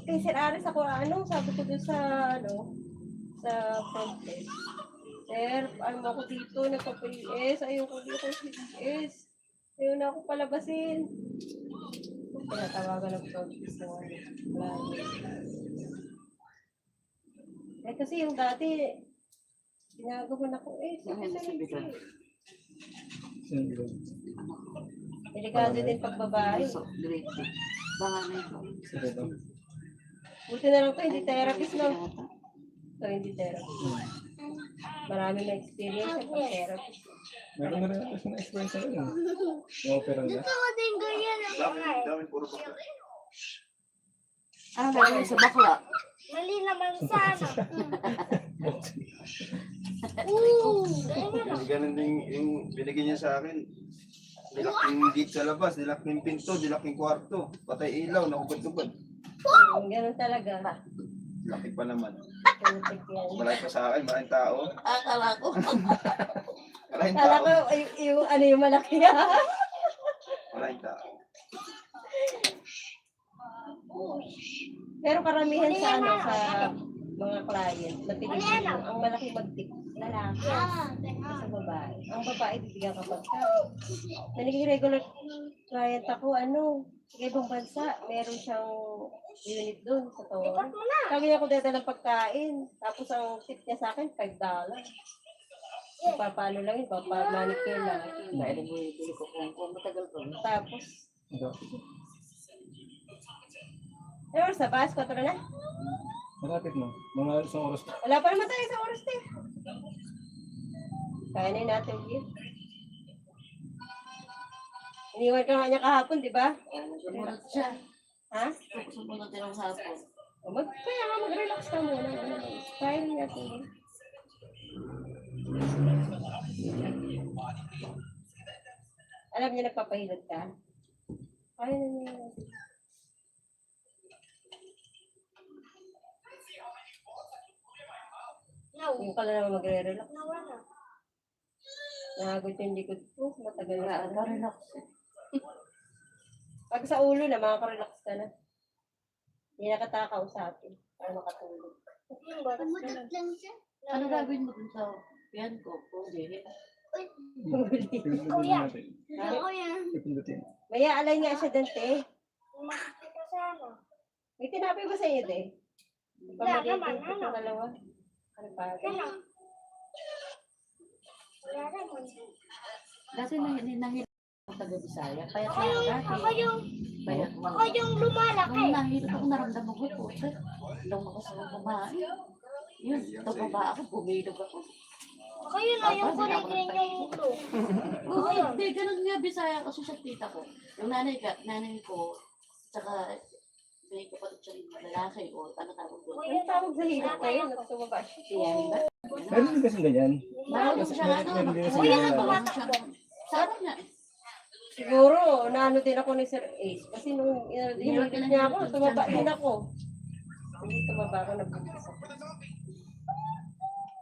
Kay Sir Aris ako, sabi ko doon sa front desk. Sir, mo ako dito, nagpa-PS, ayoko dito sa PS. Ayaw na ako palabasin. Pinatawagan ng front desk mo. Eh kasi yung dati, ginagawa ko delikado din pagbabae. Great. Baka na ito. Buti na lang to, hindi therapist no. So, hindi therapist. Marami na experience sa therapist. Meron na rin ako sa experience na yun. Opera nga. Gusto ko din ganyan. Dami puro bakla. Ano gagawin sa bakla? Mali naman sana. Ganun din yung binigyan niya sa akin. Nilak yung gate sa labas, nilak yung pinto, nilak yung kwarto. Patay ilaw, nakubad-tubad. Ganun talaga. Laki pa naman. Putik yan. Malaki pa sa akin, maraming tao. Akala ko. Maraming Kala tao. ko yung malaki Maraming tao. Pero karamihan sa sa mga client, napiliin ang malaki mag-tip. Lalaki. Sa babae. Ang babae, bibigyan ka pagka. Na naging regular client ako, sa ibang bansa, meron siyang unit doon sa Toro. Sabi niya ako dito ng pagkain. Tapos ang tip niya sa akin, $5. Paano lang yun, manicure lang. Dahil mo yung pili ko kung matagal ko. Tapos, pero sa bus, 4 na. Malapit mo. Mga isang oras pa. Wala pa naman tayo sa oras din. Kaya na yun natin yun. Iniwan ka nga niya kahapon, di ba? Sumunod siya. Ha? Sumunod din ang hapon. Kaya nga mag-relax ka muna. Kaya na natin yun. Alam niya nagpapahilot ka? Kaya na niya natin. Yung ka na naman magre-relax. Nawala. Nahagod yung likod ko. Matagal na. Relax. Pag sa ulo na, makaka-relax ka na. Hindi na katakaw sa atin. Para makatulog. Yung batas na lang. lang siya. Ano gagawin mo dun sa yan ko? Pwede. Pindutin natin. Ako yan. Pindutin. May aalay nga siya dante. Makikita sa ano. May tinapay ba sa iyo, te? Wala naman, Pag ano? dalawa. Ano pa? Ano? Wala naman. Dati nahihirap ako taga Bisaya. Payat Ako na ako yung, dati. ako yung, Payat mo. ako yung lumalaki. Nung nahihirap ako, naramdaman ko po. Lumakas ako kumain. Yun, tumaba ako, bumilog ako. Ako yun, yung kulay green niya yung blue. Oo, hindi, ganun nga Bisaya kasi siya tita ko. Yung nanay ko, tsaka may kapatid siya rin lalaki o ano tawag doon. Ano tawag sa hirap kayo? Tumaba siya. Siya, ba? Meron din kasi ganyan. Marunong Kasi siya ano, meron din kasi Uy, ganyan. marunong siya. Sabi niya, Siguro, naano din ako ni Sir Ace. Kasi nung hinigit niya ako, tumaba din ako. Hindi tumaba ako, nabugis ako.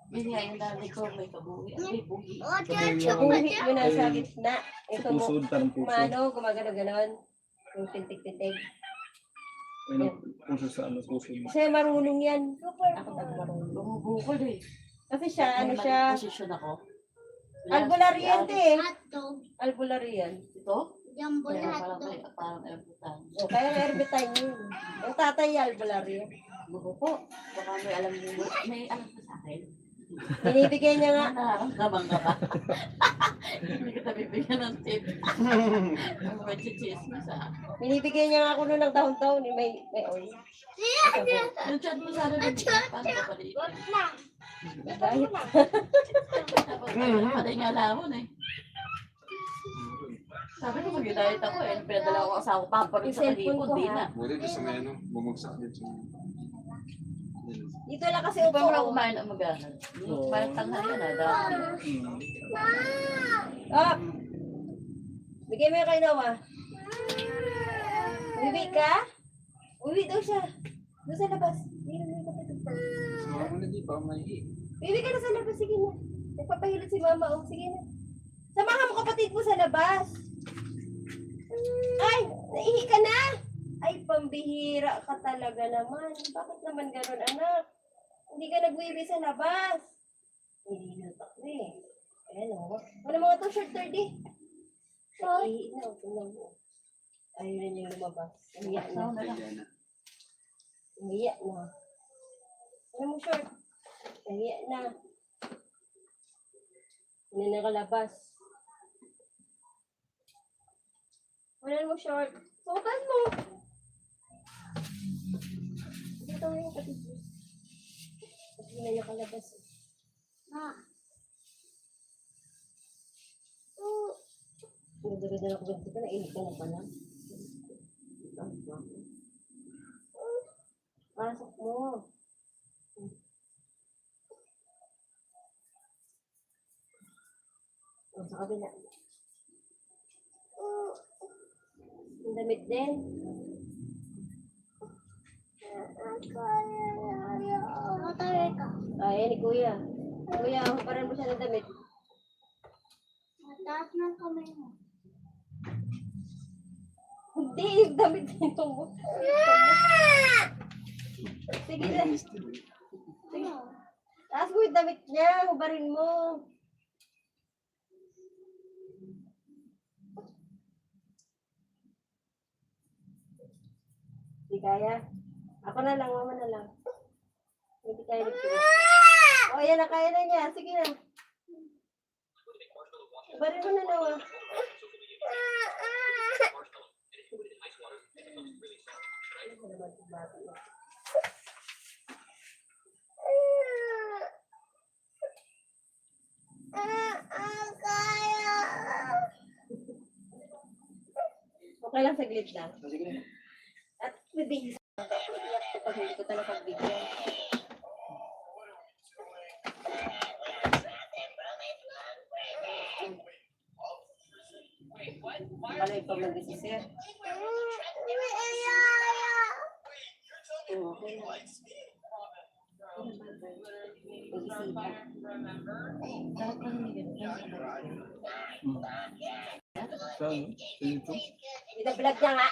yun nga yung nanay ko, may kabuhi, may bugi. Oh, tiyan, Buhi mo na sa gitna. Ito Sa mo, pusod, parang puso. kumano, gumagano-ganon. Yung tintig-tintig. Ano, puso sa ano, puso. Kasi marunong yan. Ako talaga marunong. Bumubukol eh. Kasi siya, ano May siya, maling posisyon ako. albularyan eh. hotdog. Albularyan. Ito? Jumbo Kaya na parang hotdog. may parang ebutan. O, kaya nga erbitan yun. Yung tatay, albularyan. Buko po. Baka may alam mo, may alam ka sa akin. Binibigay niya nga, Nararamdaman ka ba? Hindi kita bibigyan ng tip. Ang may chichismis ah. binibigay niya nga ako noon ng taon-taon. May oil. Yung chat mo sana din. Paano ka paliit? Wag na. Dahil, Patay nga lamon eh. Sabi ko mag-diet ako eh. Pinadala ko asawa pamparin sa Yung cellphone kalipon. ko, Di ha? na. Buti gusto mo yan, no? Bumagsak dito. dito lang kasi Di upo. pa mo kumain ang mag-ano. Parang tanghal yan ah. Dahil. Ah! Bigay mo yung kay Noah. Uwi ka? Uwi daw siya. Doon sa labas. Sumama mo na di, baka mahihi. Uwi ka na sa labas. Sige na. Nagpapahilot si mama. Oh, sige na. Samahan mo kapatid mo sa labas. Ay! Naihi ka na! Ay, pambihira ka talaga naman. Bakit naman ganun, anak? Hindi ka nagwiwi sa labas. Hindi na ako eh. Ayan o. Ano mga to, short 30? Naihi na. Tingnan mo. Ayaw na niya lumabas. Umiyak na. Kaya na. Umiyak na. Ano mo, short? Umiyak na. Hindi na nakalabas. Wala mo, short. Suotan mo. Dito mo yung kapit mo. Hindi na nakalabas. Ma. Nagdagad na ako dito ka na. Inig ka na pala. Pasok mo. O, sa kabila. Ang damit din. Matawid ka. Ayan ni Kuya. Kuya, huparan mo siya ng damit. Mataas ng kamay mo. Hindi, yung damit dito mo. Sige na. Sige. Taas mo yung damit niya. Hubarin mo. Hindi kaya. Ako na lang, mama na lang. Hindi kaya nagpili. O, yan na, kaya na niya. Sige na. Hubarin mo na nawa. Okay lang, saglit lang. Sige. At bibigyan ko pag hindi ko talaga pagbigyan. Ano yung pag nag-isisir? Okay lang. Mag-isisir bisita. Dapat pa hindi ganun. Saan? Sa YouTube? Binablog niya nga.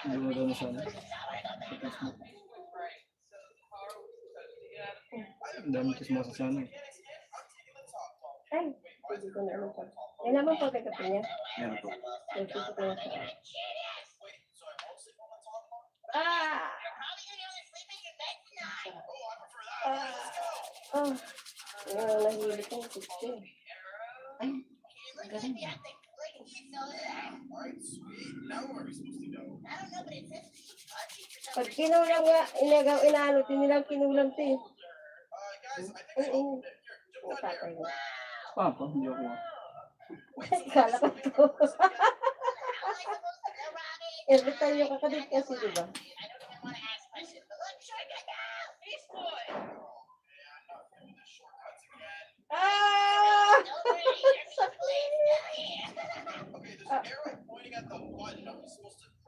Hindi mo daw na sana. Sa Facebook. Ang dami kismosa sana. Ay, hindi ko na alam pa. May naman po kay kape niya. Meron po. Nagtutut ko na siya. Ah! Ah! Ngayon, nahilig ko. Sige. Ay, ang galing. Pag kinulang nga, inagaw, inaano, tinilang kinulang to eh. Ay, tatay mo. Papa, hindi ako. Kala ko to. Every time yung kakadit kasi, di ba? Ah!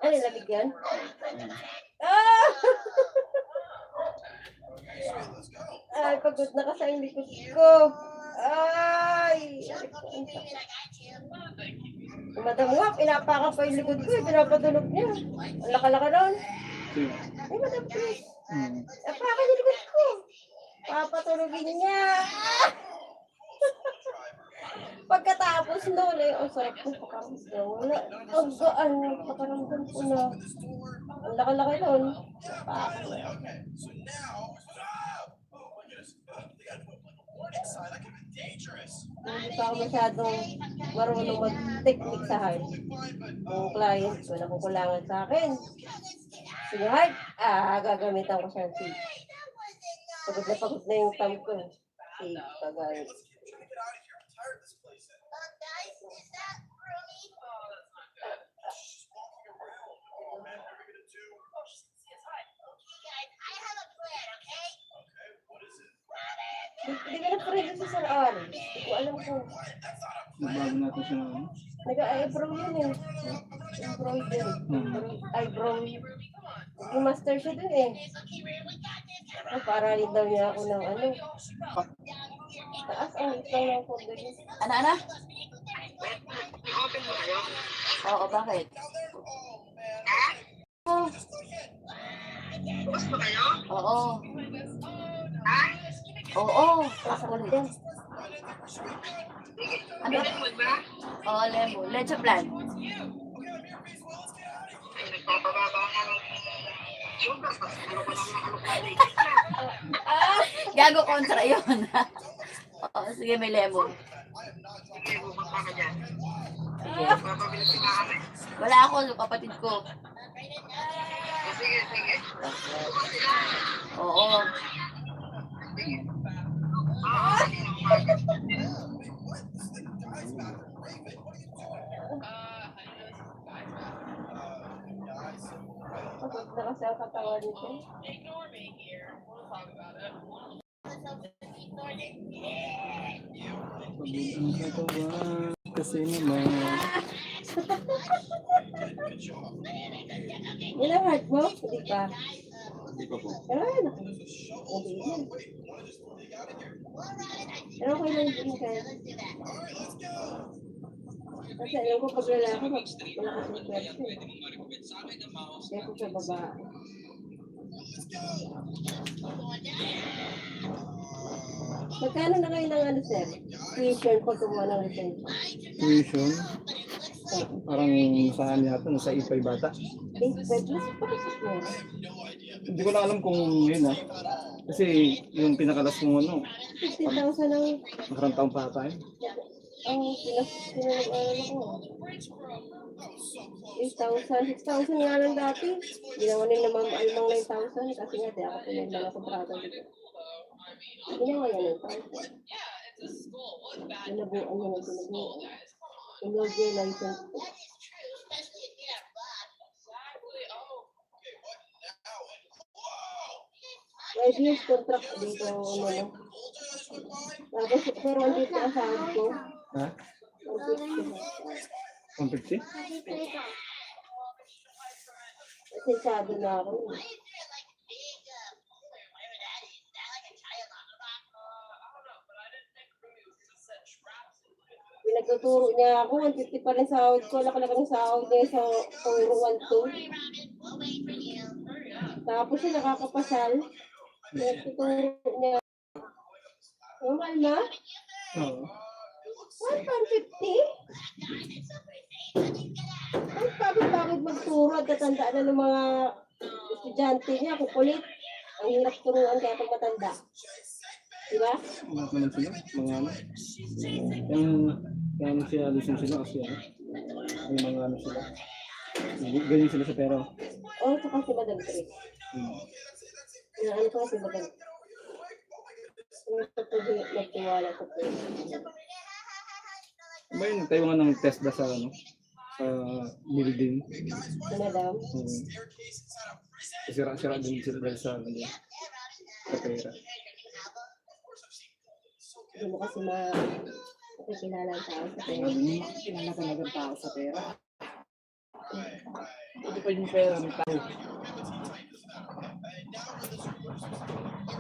Ano, lamig yan? Ah! Ay, pagod na ka sa likod ko. Ay! Madam Wap, inapakan pa yung likod ko, pinapadulog niya. Ang laka-laka nun. Sige. Ay, Madam Chris. Hmm. Napakan yung likod ko. Papatulogin niya. Pagkatapos noon, eh, ang sarap ko pakaramdam. Wala, ang gaan, pakaramdam ko na. Ang laki-laki nun. Napakan niya. Hindi pa ako masyadong marunong mag-technique sa heart. Yung client ko, nakukulangan sa akin. Sige heart, gagamitan ko siya ng seed. Pagod na yung thumb ko. Seed, pagayos. Hindi ka na-friend sa Sir Ari. Hindi ko alam kung Nagbago natin siya ng ano. nag-eyebrow yun eh. Embroidery. Eyebrow. Yung master siya dun eh. Paralin daw niya ako ng ano. Taas ang isang ng fondo niya. Ana? Oo, bakit? Oh. Gusto kayo? Oo. Ha? Oo. Sakit yan. Ano? Lemon ba? Oo, lemon. Leche plan. Ay, nagpapababa nga ng sugar. Tapos ano ko lang ng ano ka Gago kontra yun. Oo, sige, may lemon. Sige, bumunta ka dyan. Sige. Papabili si mami. Wala ako, yung kapatid ko. Sige, sige. Oo. Pagod na kasi ang katawan nito. Pagod ang katawan. Kasi naman. Yan ang heart mo? Hindi pa. Hindi pa po. Pero ay, naku. Hindi yan. Pero okay lang din kaya. Kasi alam ko pag lalaki, malakas yung pwersa eh. Kaya ko sa babae. Magkano na kayo ng ano, sir? Tuition pag kumuha ng lisensya. Tuition. Parang sa amin yata, nasa ipay bata. Eh, bedless pa kasi mo. Hindi ko na alam kung yun ha. Kasi yung pinakalas mo ano, 50,000 ang nakarang taong pa tayo. pinag-aaral ko. 8,000, 6,000 nga lang dati. Ginawa nila naman alamang 9,000 kasi nga di ako pinag mga kontrata dito. Ginawa niya 9,000. Pinabuan niya ng pinabuan. Inlog niya yung license ko. May years contract dito ang ano. Tapos, pero andito ang sahod ko. Ha? 150? Sensado na ako. Pinagtuturo niya ako, 150 pa rin sahod ko. Laki-laki ng sahod niya sa turo 1-2. Tapos siya nakakapasal. Pinagtuturo niya. Normal na? Oo. 150? Ang pagod-pagod magturo at tatandaan na ng mga estudyante niya. Kukulit. Ang hirap turuan kaya pag matanda. Diba? Mga naman sila, mga ano. Kaya ano siya, lusong sila kasi ano. May mga ano sila. Ganyan sila sa pera. Oo, tsaka si Madam Trick. Ano ko si Madam Trick. Nagtiwala ko po. Ba yun, tayo nga ng test ba sa ano? Sa building. Si Madam. Sira-sira din sila dahil sa ano. Sa pera. Hindi mo kasi makikilala ang tao sa pera. Kilala talaga ang tao sa pera. Ito pa yung pera ng tao.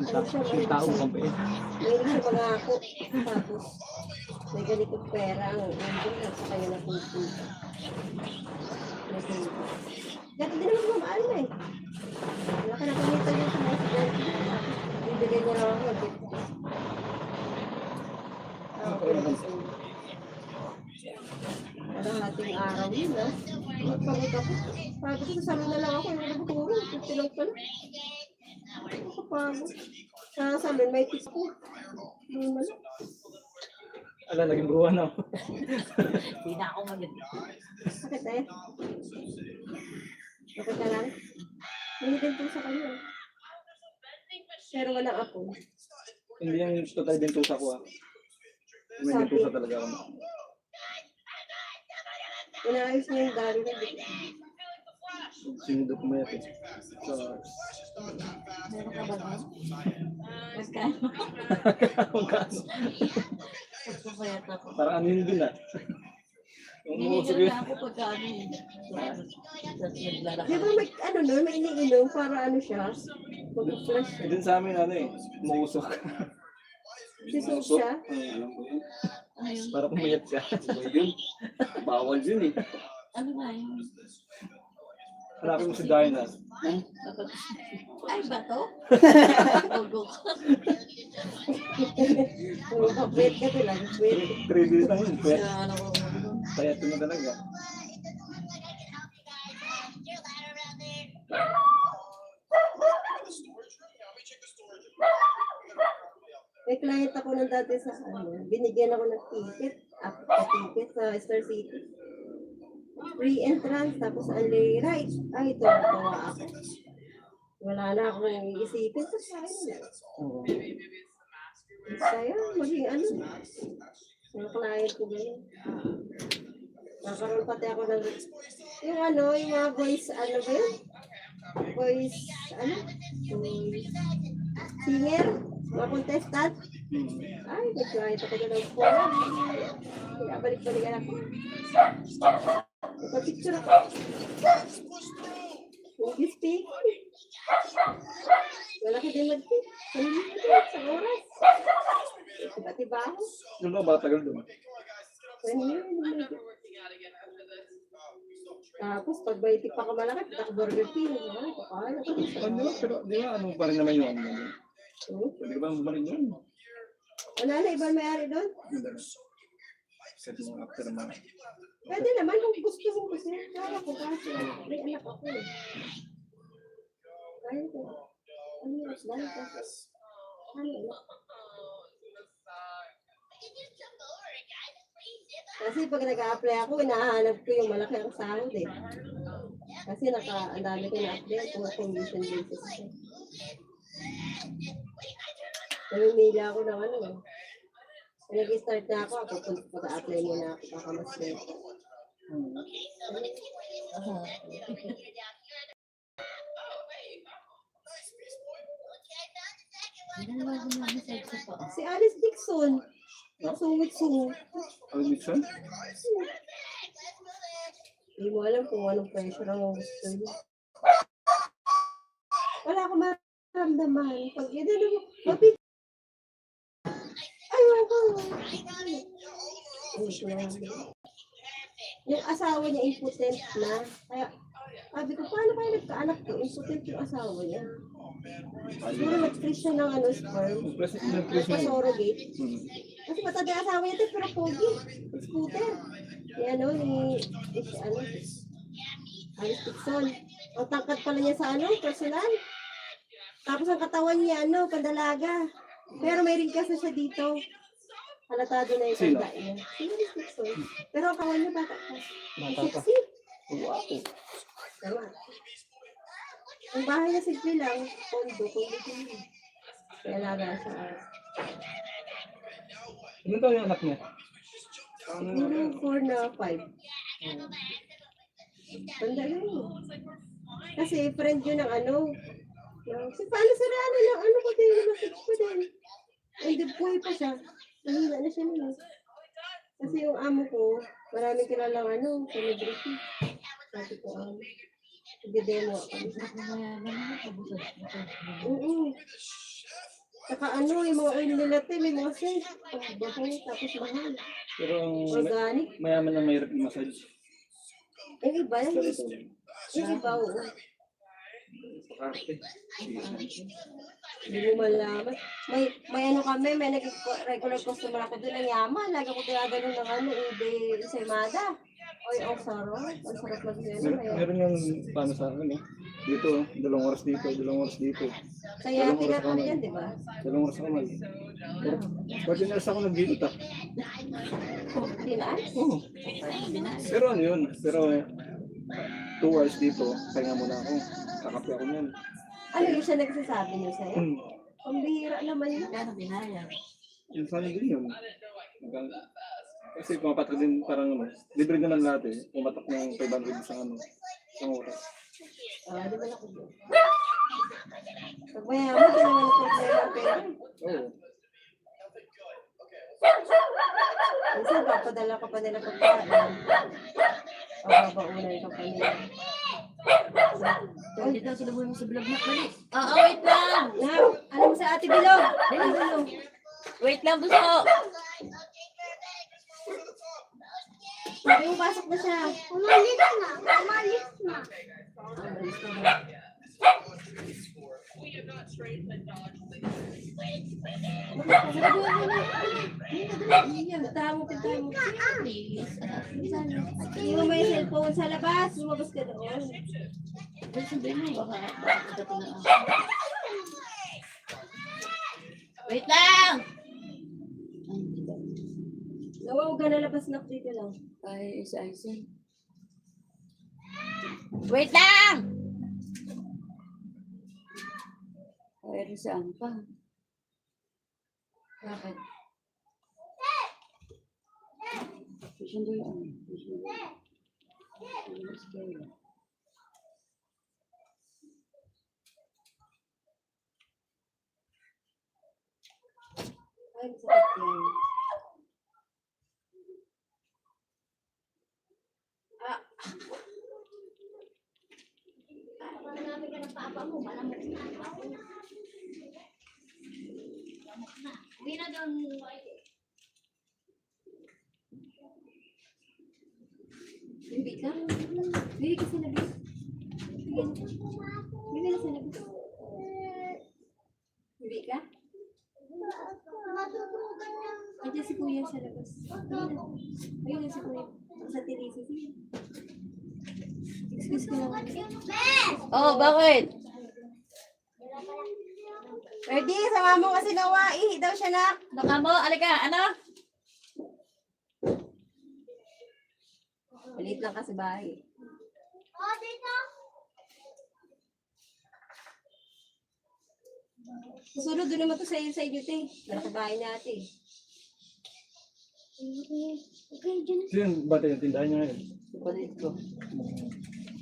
Yung tao pang pera. Mayroon siya mga ako. Tapos, may ganitong pera ang hindi na sa kanya napupunta. Dati din naman mamahal na eh. Wala ka na kumita yun sa mga estudyante. Tapos, bibigay niya lang ako ng gift. Ating araw yun ah. Pagod ako. Sabi ko, sasalo na lang ako. Yung nagturo, 50 lang pala. Nakapagod. Sa salon, may tip ko. Normal. Ala, naging buwan na. Hindi na ako maganda. Bakit eh? Bakit ka lang? Nanitin po sa kanya. Pero walang ako. Hindi yung total bentusa ko ah. May bentusa talaga ako. Inaayos niya yung dami na dito. Sinunod ko mayat eh. So, Meron ka ba ba? Magkano? Magpapayat ako. parang ano yun dun ah. Yung umusog Binigyan yun. na ako pagkano yun. Tapos naglalakad. Di ba may ano nun, may iniinom para ano siya? Mag-flash siya. Dun sa amin ano eh, umusok. Sisok siya. Alam ko yun. Ano yun? Para pumayat siya. Yun. Bawal yun eh. Ano nga yun? Hanapin mo si Darna. Ay, ba to? Gogo. Wait ka to lang. Wait. 3 days lang yun. Payat. Kaya ano ko. Payat mo talaga. May client ako nung dati sa ano, binigyan ako ng ticket, ticket sa Star City. Free entrance, tapos only right. Ay, ito, natawa ako. Wala na akong iisipin sa sayang. Oo. Sayang, maging ano. Yung client ko ganyan. Nakaroon pati ako ng, yung ano, yung mga voice, ano ba yun? Voice, ano? Voice singer, mga contestant. Ay, nag-client ako na ng phone. Kaya balik-balikan ako. Ipapicture ako. Hindi speak. Wala ka din mag-speak. Sa oras. Tiba-tiba ako. Yung ba tagal doon? Tapos pag may tip ako malaki, pitak Burger King. Ay, kakala ko. Pero di ba ano pa rin naman yung ano doon? Di ba mo pa rin yun? Wala na, ibang may-ari doon. Set mo after naman. Pwede naman kung gusto mo kasi. Kaya ko kasi. May anak ako eh. Kaya ko. Ano yun? Dahil kasi. Ano yun? Kasi pag nag-a-apply ako, inahanap ko yung malaki ang sahod eh. Kasi ang dami ko na-apply kung commission basis. Namimili ako ng ano eh. Nag-start na ako pag-a-apply muna ako. Baka mas better. Si Alice Dixon. Sungit-sungit. Ano Nixon? Hindi mo alam kung anong pressure ang gusto niya. Wala akong maramdaman. Pag yun, ano mo, mabig. Ayaw ko. Hindi ko lang alam. Yung asawa niya impotent na. Kaya, sabi ko, paano kayo nagkaanak to? Impotent yung asawa niya. Siguro nag-freeze siya ng sperm. Nagpa-surrogate. Kasi matanda yung asawa niya, pero pogi. Scooter. Ni Alice Dixon. Ang tangkad pala niya sa personal. Tapos ang katawan niya, pandalaga. Pero may ringkas na siya dito. Halatado na yung Sino? tanda niya. Sino Alice Dixon? Pero ang katawan niya bata pa. Bata pa. Sexy. Wow. Tama. Ang bahay na simple lang, kondo din. Kaya laga siya. Ano daw yung anak niya? Siguro 4 na 5. Tanda yun. Kasi friend yun ng si paano si Rana ng ko din, message ko din. Hindi buhay pa siya. Nahina na siya nila. Kasi yung amo ko, maraming kilalang celebrity. Sabi ko, nag-demo ako. Oo. Saka yung mga oil nila may mga scent. Baho, tapos mahal. Pero ang Organic. mayaman na mayroon massage. Yung iba yan. Yung iba, oo. Arte. Hindi mo malaman. May kami, may regular customer ako doon ng yaman. Lagi ko tinaganon ng ube ensaymada. Oy, ang sarap. Ang sarap Meron yung paano sa akin Dito, 2 oras dito, 2 oras dito. Kaya tinatawag yan, di ba? 2 oras ako mag. Pwede na ako nag-dito Tinaan? Oo. Pero ano yun? Pero 2 hours dito, kaya muna ako. Kakape ako niyan. Ano yung siya nagsasabi niyo sa'yo? Hmm. Ang bihira naman yun. Kaya binaya. Yung sana yun. Kasi pumapatak din parang libre naman lahat pumatak ng 500 sa isang oras. Di ba ako doon? Pag mayaman, di naman ang problema ang pera. Oo. Minsan, papadala ka pa nila pagkain. Pababaunan ka pa nila. Pwede daw sinubuhin mo sa vlog na. Balik. Oo, wait lang. Alam mo sa Ate Bilog? Bilog. Wait lang, gusto ko. Sabi mo, pasok na siya. Umalis na. Umalis na. Tamo. Please. Hindi mo may cellphone sa labas. Lumabas ka doon. Ay, sabihin mo, baka dating na ako. Wait lang! Ay, diba? Huwag ka na labas na dito lang. Ay, isa-isa. Wait lang! Ay, saan pa? Bakit? Susundo yun. Susundo. Ay, masakit yun. Marami ka ng papa mo. Malamok na. Uwi na doon. Bibi ka? Bibi ka sa labas. Bibi na sa labas. Bibi ka? Matutugan na. Andiyan si Kuya sa labas. Ayun na si Kuya. Sa Teresa. Excuse ko lang. Oh, bakit? Ready? Sama mo kasi nawa. Ihi daw siya na. Baka mo, alika, ano? Malit lang kasi bahay. Oh, dito. Susunod doon naman to sa inyo, te. Malaki bahay natin. Okay, dyan. Sino ba tayo yung tindahan niya ngayon? Kulit ko.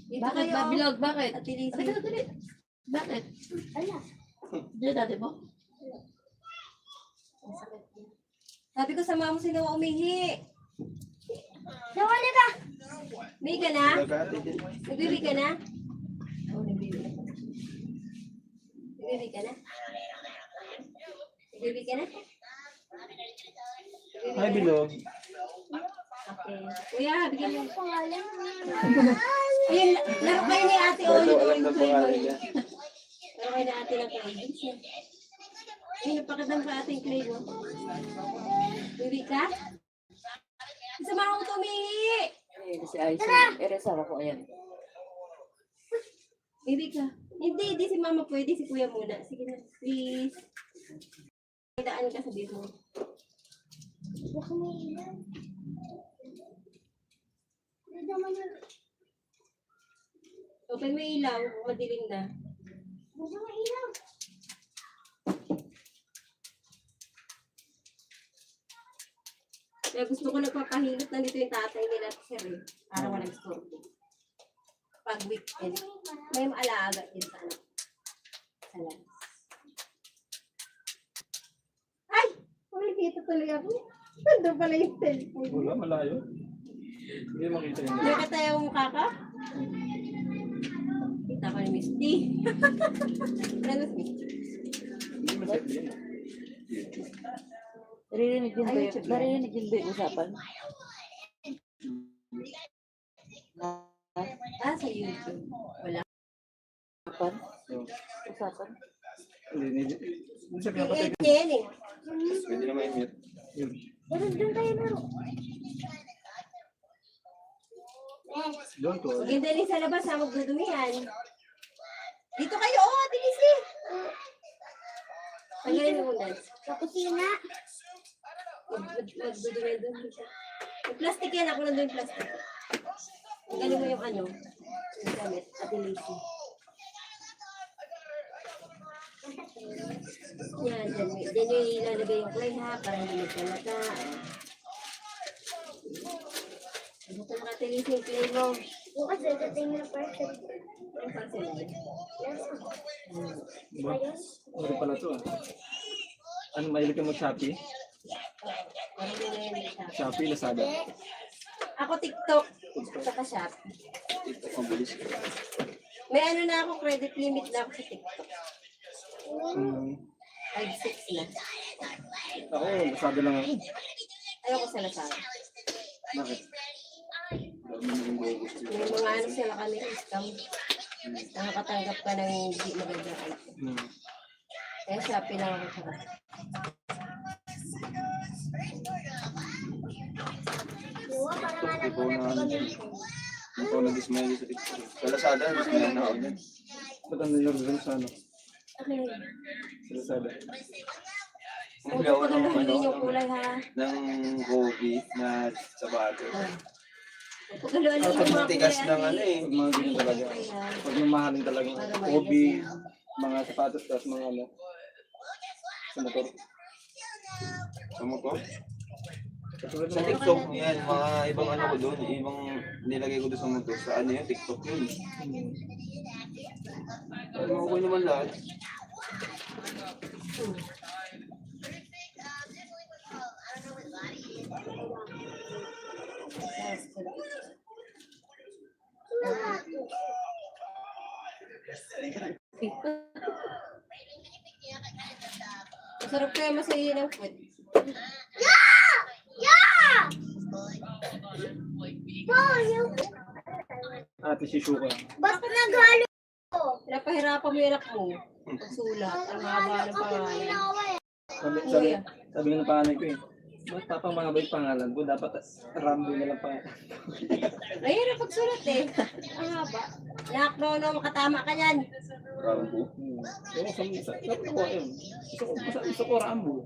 Dito Bakit kayo. ba, Bilog? Bakit? At Teresa. Alika, dali. Bakit? Ala. Diyan dati mo? Sabi ko sama mo sila umihi. Nawala ka. Umihi ka na? Nagati din. Nagbibi ka na? Oo, nagbibi na. Nagbibi ka na? Nagbibi ka na? Hi, Bilog. Okay. Kuya, bigyan mo. Pangalan. Ayun, laro kayo ni ate o Ito, alam yung na clay mo. pangalan niya. Laro kayo ni ate ng clay. Ayun, napakadam pa ating clay mo. Bibi ka? Sama ako tumihi! Ayun, si Aiza. Eresara ko, ayan. Bibi ka? Hindi si mama pwede, si kuya muna. Sige na, please. Daan ka sa mo. Baka may ilan. Hindi naman yun. Open mo yung ilaw, madilim na. Baka may ilan. Kaya gusto ko nagpapahilot na dito yung tatay nila, sir, eh. Para walang storbo. Pag weekend, may maalaga din sa anak. Sa labas. Ay! Nakikita tuloy ako. Nandun pala yung cellphone. Wala, malayo. Hindi makita yun. Hindi ka tayo ang mukha ka? Kita ko ni Miss D. Ano si Miss D? Hindi maset din. Naririnig din ba Ay, yung, YouTube yan. naririnig din ba yung usapan? Ah, sa YouTube. Wala. Usapan? So, Usapan? hindi siya pinapatay. Yan eh. Pwede naman i-mute. Yun. Meron doon tayo laro. Doon ko. Huwag yung daling sa labas ha, magdudumihan. Dito kayo, oh, bilis eh. Pagayin mo muna. Sa kusina. Magdudumihan doon. Yung plastic yan, ako nandun yung plastic. Galing mo yung ano, yung gamit, at ilisi. Yan, dyan yung ilalagay yung clay ha, para hindi magkalata. Gusto mo katilisi yung clay mo. Bukas dadating na person. Yung parcel mo. Ba? Ano pala to ah? Ano, mahilig ka mag-Shopee? Parang yun na yun yung shop. Shopee, Lazada. Ako TikTok, saka shop. TikTok ang bilis. May ano na ako, credit limit na ako sa TikTok. Hmm. 5-6 na. Ako, Lazada lang ako. Ayoko sa Lazada. Bakit? May mga ano sila kami, scam. Nakakatanggap ka ng hindi maganda item. Hmm. Kaya Shopee lang ako saka. Diwa, para nga Ikaw na ano dyan. Ikaw na dismay sa TikTok. Sa Lazada, dismay na ako dyan. Ba't ang nilarugan sa ano? Okay. Sa Lazada. Huwag Gawa ko ng pagkaluhin ano, yung kulay ha. ng Gobi na sabatos. Huwag pagkaluhin yung mga Matigas kulay. ng ano eh. Pag mga ganyan talaga. Ayan. Pag mamahalin talaga. Para Hobby, maigas mga sapatos, tapos mga ano. Sa motor. Sa motor? Katulad Sa ng TikTok, yan, mga ibang ano ko doon, ibang nilagay ko doon sa motor. Sa ano yun, TikTok yun. Ano ko naman lahat. Masarap kaya masaya ng food. ate si Shuka. Ba't naghalo? Pinapahirapan mo yung anak mo. Pagsulat. Ang haba ng pangalan. Sabi nga ng panganay ko eh. Ba't papamahaba yung pangalan ko? Dapat Rambo na lang pangalan. Ayun ang pagsulat eh. Ang haba. Nak, no, makatama ka yan. Rambo. Oo, sabi ko yun. Gusto ko Rambo.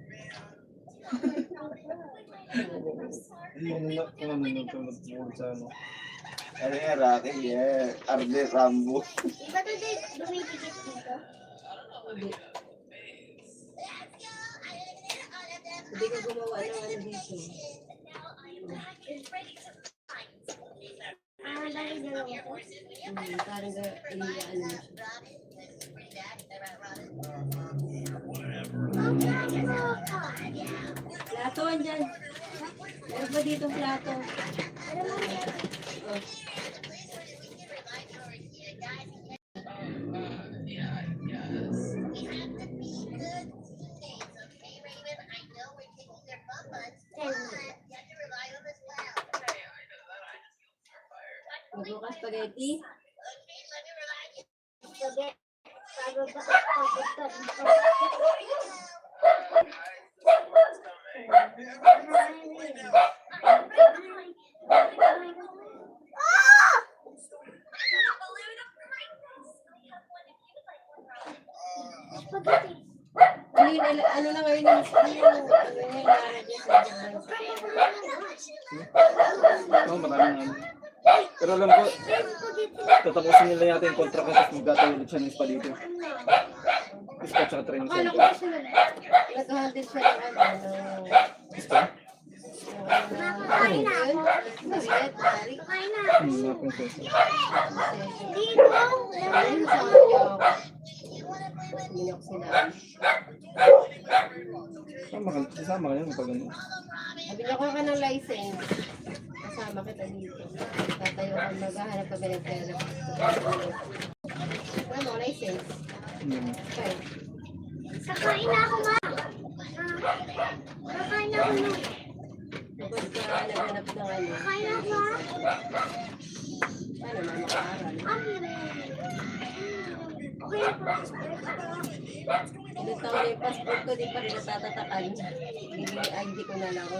Yung ano yung tumutulog sa ano. Ano yan, Rocky? Yeah. Arde, Rambo. Di ba ito dumidikit dito? Hindi. Hindi ka gumawa ng ano dito. Ah, dahil dalawa ko. Parang ano mo siya. Plato, andyan. Meron ba dito plato? Oh. Magbukas spaghetti. Sabi, bago ba? Spaghetti. Ano yun, ano na ngayon yung ano yung ilalagay sa advance? Oo, maraming ano. Pero alam ko, tatapusin nila yata yung contract at magkatayo ulit siya ng spa dito. Spa tsaka training Akala ko center. kasi nag-handle siya ng ano, Spa? Kakain na ako. Mariet, Mari. Kakain na. Nga po yung sensor. Dito. Ayun, sa kanya ako. Hindi ako sinabi. Sasama ka yan pag ano. Sabi niya, kuha ka ng license. Kasama kita dito. Tatayo ka, maghahanap ka ng pera. Wala mo, license. Okay. Kakain na ako, ma. Kakain na ako, ma. Kapag ka naghanap ng ano, Kakain na ako, ma. paano na makaaral? Okay na po. Ilang taon na yung passport ko, di pa rin natatatakan. ID ko na lang.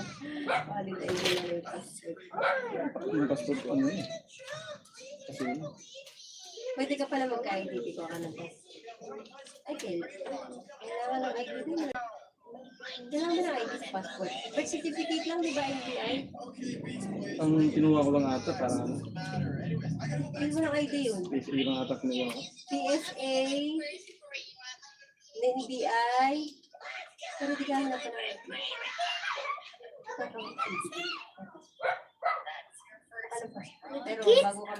Valid ID na lang yung passport. Yung passport ko ano eh. Kasi yun. Pwede ka pala magka-ID, di ko ka ng passport. Ay, kailangan ng ID din. Kailangan mo ng ID sa passport. Birth certificate lang, di ba, NBI? Ang kinuha ko lang ata para ano. Hindi mo ng ID yun. PSA lang ata kinuha ko. PSA, NBI, pero di ka hanap pa ng ID. Ano pa? Pero bago ka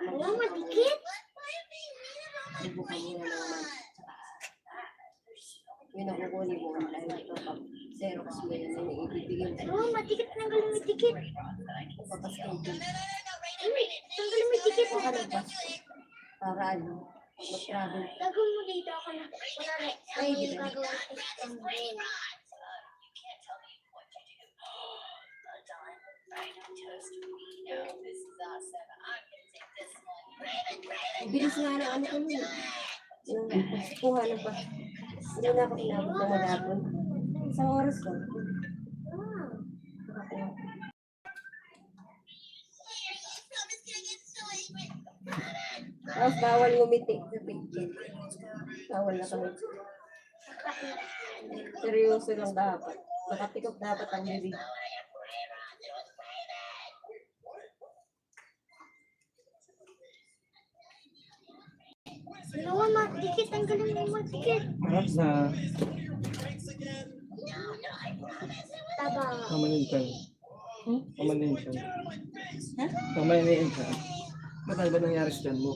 Wala, madikit. magbuka muna naman. Yun ang kukunin mo online ito pag Xerox mo yan na ibibigay mo. Oo, madikit. Tanggalin mo yung dikit. Papaskente. Tanggalin mo yung dikit. Baka ng passport. Para ano, mag-travel. Gagawin mo dito ako na. Kunwari, Ay, ako di yung ba? gagawa sa Istanbul. Bilis nga na ano ko nun. Yung kuha ng pa. Hindi na ako inabot ng maghapon. Isang oras ko. Tapos bawal ngumiti sa picture. Bawal na kami. Seryoso lang dapat. Nakatikop dapat ang bibig. Dalawa, madikit. Tanggalin mo yung madikit. Harap na Taba. kamanin ka. Kamanin ka. Kamanin ka. Ba't ano ba nangyari sa tiyan mo?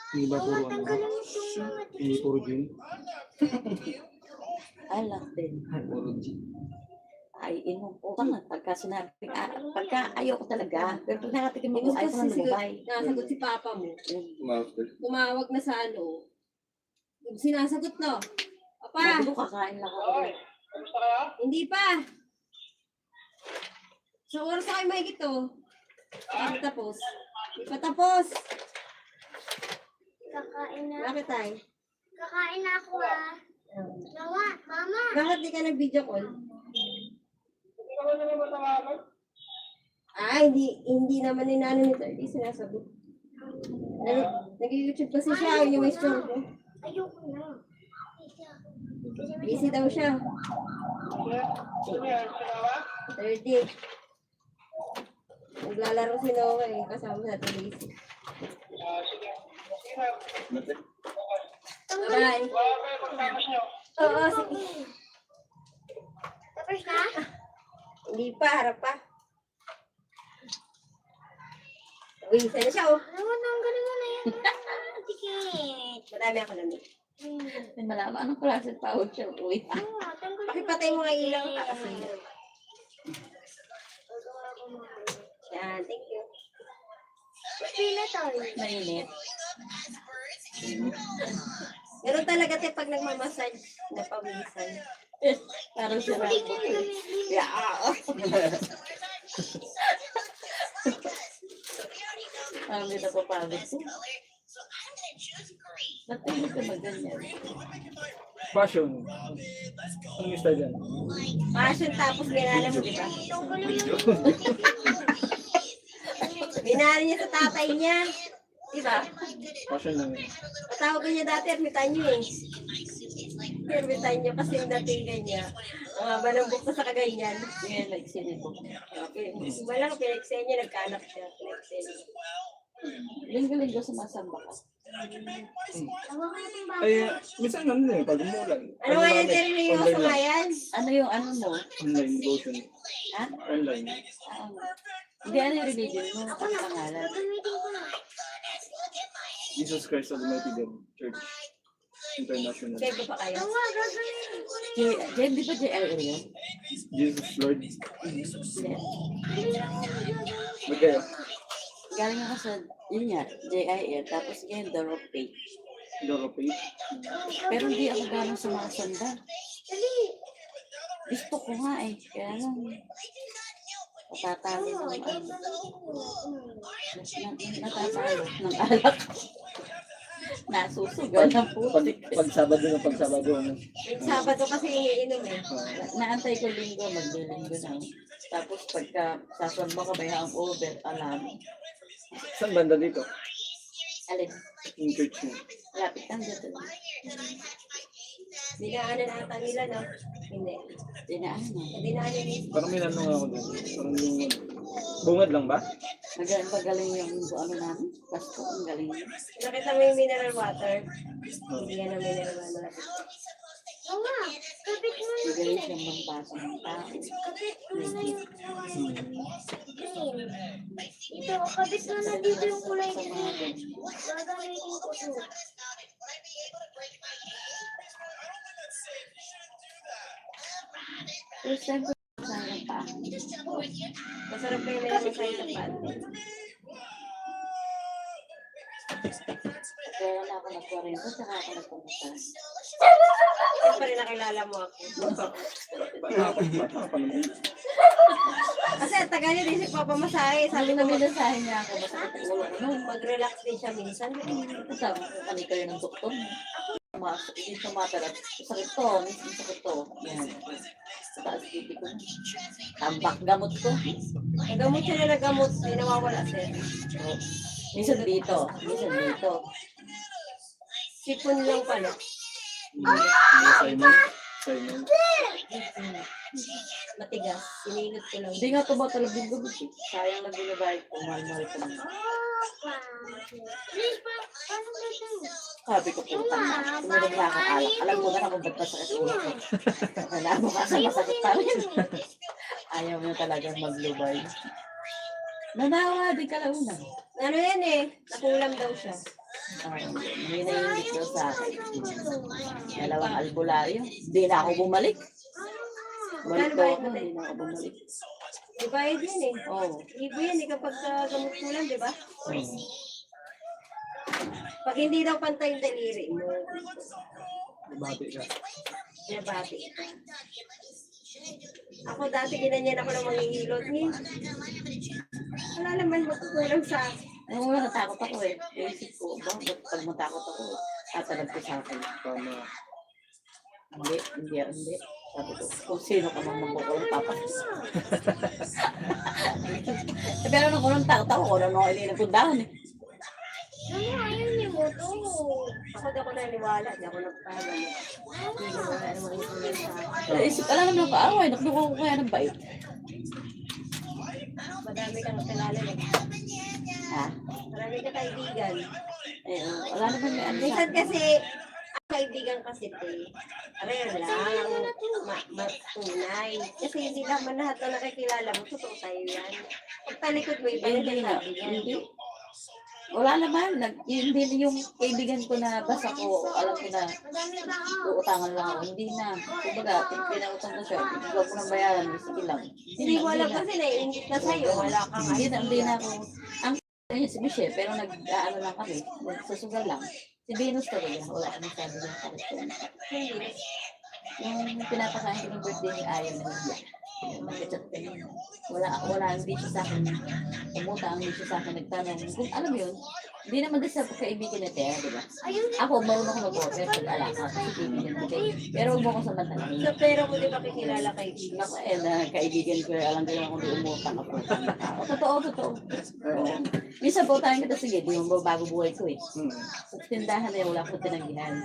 Hindi ba puro ano? Tanggalin mo itong mga dikit. Hindi puro gin? I love them. Ay, puro gin. Ay, inom po ka nga. Pagka sinabi, pagka ayaw ko talaga. Pero pag nakatikim mo, ayaw ko na lumabay. Nasagot si papa mo. Tumawag na sa ano. Sinasagot no. Papa, Sabi ko, kakain lang ako. hindi pa. Sa oras na kayo mahigit to. Hindi tapos. Hindi pa tapos. Kakain na. Bakit tayo? Kakain na ako, ah. Mama, mama. Bakit di ka nag-video call? Ah, hindi naman ni Nano ni Tardy sinasagot. Nag-YouTube kasi siya, yun yung may store ko. Ayoko na. Busy daw siya. 30. Naglalaro si Noah eh, kasama sa Tulisi. Bye. Oo, sige. Tapos na? Hindi pa, harap pa. Uy, sana siya oh. Ano, tanggalin mo na yan. Dikit. Marami ako lamig. May malaman, anong klase tawag siya? Uy. Oo, tanggalin mo. Pakipatay mo nga ilaw ka kasi. Yan, thank you. Pila tayo. Mainit. Meron talaga tayo pag nagmamassage na pawisan. Parang siya. Hindi ko yung gamitin. Yeah. Parang hindi napapagod ko. Natulog ka ba ganyan? Fashion. Anong style yan? Passion tapos binala mo, di ba? Binala niya sa tatay niya. Di ba? Fashion lang yun. Patawag niya dati at mitanyo eh. Ermitanyo kasi yung dating niya. Balambok na sa kaganyan. Ngayon, like, sinibok. Okay. Walang pinagsen niya, nagkanak siya. Pinagsen niya. Linggo-linggo sumasamba ka. Ay, minsan ano eh, pag umulan. Ano nga yung seryoso Online nga lang. yan? Ano yung ano mo? Online devotion. Ha? Online. Hindi, ano yung religion mo? Ang pangalan. Jesus Christ Almighty God Church International. Check ko pa kayo. Jen, di ba JLO yun? Jesus Lord. Hindi. Ba't kayo? Galing ako sa, yun nga, JIL, tapos ngayon, Door of Faith. Door of Faith. Pero hindi ako gano'ng sumasamba. Gusto ko nga eh, kaya lang, natatalo ng ano. Natatalo ng alak. Nasusugal ng putik. Pag Sabado ng pag Sabado. Ano? Yung Sabado kasi iniinom eh. Naantay ko linggo, maglilinggo na. Tapos pagka sasamba ka may hangover, alam. Saan banda dito? Alin, Yung church mo. lapit lang dito. Dinaanan ata nila, no? Hindi. Dinaan na. Dinaanan nila. Parang may nanong ako doon. Parang yung bungad lang ba? Magaling yung ano namin. Pasko, ang galing. Nakita mo yung mineral water? Hindi yan ang mineral water. Mama, kapit mo na Magaling siyang magbaso ng tao. kapit mo na yung green. Ito, kapit mo na dito yung kulay Sa mga green. ganyan. Gagamitin ko ito. First time ko sayang pa. Masarap pa yung mineral sa isang pan. Kaya wala ako nag-40, saka ako nagpumunta. Yan pa rin nakilala mo ako. Kasi ang tagal niya din si Papa Masahe. Sabi Sabi ko, na minasahin niya ako, masakit ang ulo ko. mag-relax din siya minsan. Sabi ko, kani kayo ng doktor. Hindi tumatalab. Sakit to, minsan sakit to. Yan. Sa taas titi ko. Tambak gamot ko. Nagamot siya na nagamot. Hindi nawawala sir. Oh. Minsan dito, minsan dito. Sipon lang pala. Simon. Simon. Matigas. Sininot ko lang. Hindi nga tumatalab yung gamot eh. Sayang na binabayad ko, mahal-mahal ko na. Please, paano ba ito? Sabi ko, puta na. Tuminig na ako alak. Alam ko na kung ba't masakit ulo ko. Wala mo kasi masakit pa rin. Ayaw mo talagang maglubay. Nanawa, di ka launa. Ano yan eh? Nakulam daw siya. May naiingit daw sa akin. Dalawang albularyo. Hindi na ako bumalik. Balik daw ako, hindi na ako bumalik. Di ba yun eh? Oo. Ibo yan eh kapag gamot kulang, di ba? Pag hindi daw pantay yung daliri mo, Bati ka. nabati ka. Ako dati ginanyan ako ng manghihilot niya. Wala naman matutulang sa akin. Nung una natakot ako eh. Isip ko, ba't pag matakot ako, tatalab ko sa akin. Tama. Hindi. Sabi ko, kung sino ka mang magkukulang papas. Pero nung unang takot ako, kung ano ilinig kong dahon eh. Ano, ayaw niyo mo to. Ako di ako naniwala, di ako nagpagal. Hindi ko wala namang ituloy sa akin. Isip, alam naman ako, away, nakuha ko kaya ng bait. Madami kang kilala eh. Ha? Marami ka kaibigan. Eh, wala naman may ano sa Minsan kasi, ang kaibigan kasi rare lang, tunay. Kasi hindi naman lahat na nakikilala mo, totoo sa'yo yan. Pag talikod mo, iba Hindi yung na, sabi niya. hindi. Wala naman, hindi yung kaibigan ko na basta ko, alam ko na Madami ba ako? uutangan lang ako. Hindi na. Kumbaga, pinautang ko siya, huwag ko nang bayaran, sige lang. Hindi ko alam kasi naiingit na sa'yo, wala kang Hindi na ako. Ang yun si Michelle, pero nag-ano lang kami, susugal lang. Si Venus talaga, wala kami sabi ng sakit ko. Hindi. Yung pinapakain ko ng birthday ni Ayan na niya. Nag-chat kayo. Wala ang bisyo sa akin. Pumunta ang bisyo sa akin, nagtanong. Kung alam mo yun, hindi naman din sa kaibigan na Tea, di ba? Ako, marunong ako mag-offer pag alaka kasi kaibigan ko din. Pero huwag mo akong samantalangin. Sa pera mo di ba kikilala kaibigan? Ako, kaibigan ko, alam ko lang kung di umutang ako. Totoo. Oo. Minsan po tayong kita, sige, di mo bago buhay ko eh. Sa tindahan na yun, wala akong tinanggihan.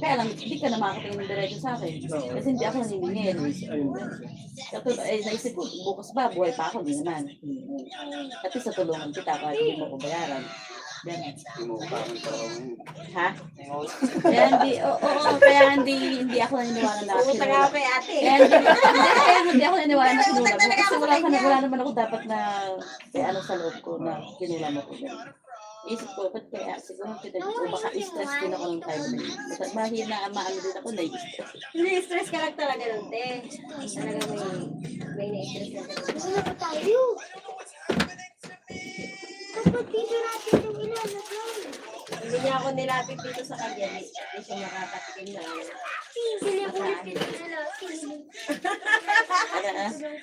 Kaya lang, hindi ka na makakatingin ng diretso sa akin. Kasi hindi ako naningingin. Ayun. Naisip ko, bukas ba, buhay pa ako, di naman. At sa tulungan kita, kahit hindi mo ko bayaran. Ganun. Tinutangin pa ako ngayon. Ha? Kaya hindi ako naniniwala na Pumunta nga ako kay ate. kaya hindi ako naniniwala na kinulam mo. Kasi wala naman ako dapat na ano sa loob ko na kinulam ako. Isip ko, ba't kaya siguro kita dito, baka stress din ako ng time na yun. Mahina, maano din ako, nai-stress. Hindi, stress ka lang talaga nun, te. Talaga may na-stress ka. Gusto na pa tayo. Tapos dito natin yung ilalagay. Hindi niya ako nilapit dito sa kanya. Hindi siya makakatikim na. Sili ko yung pinala.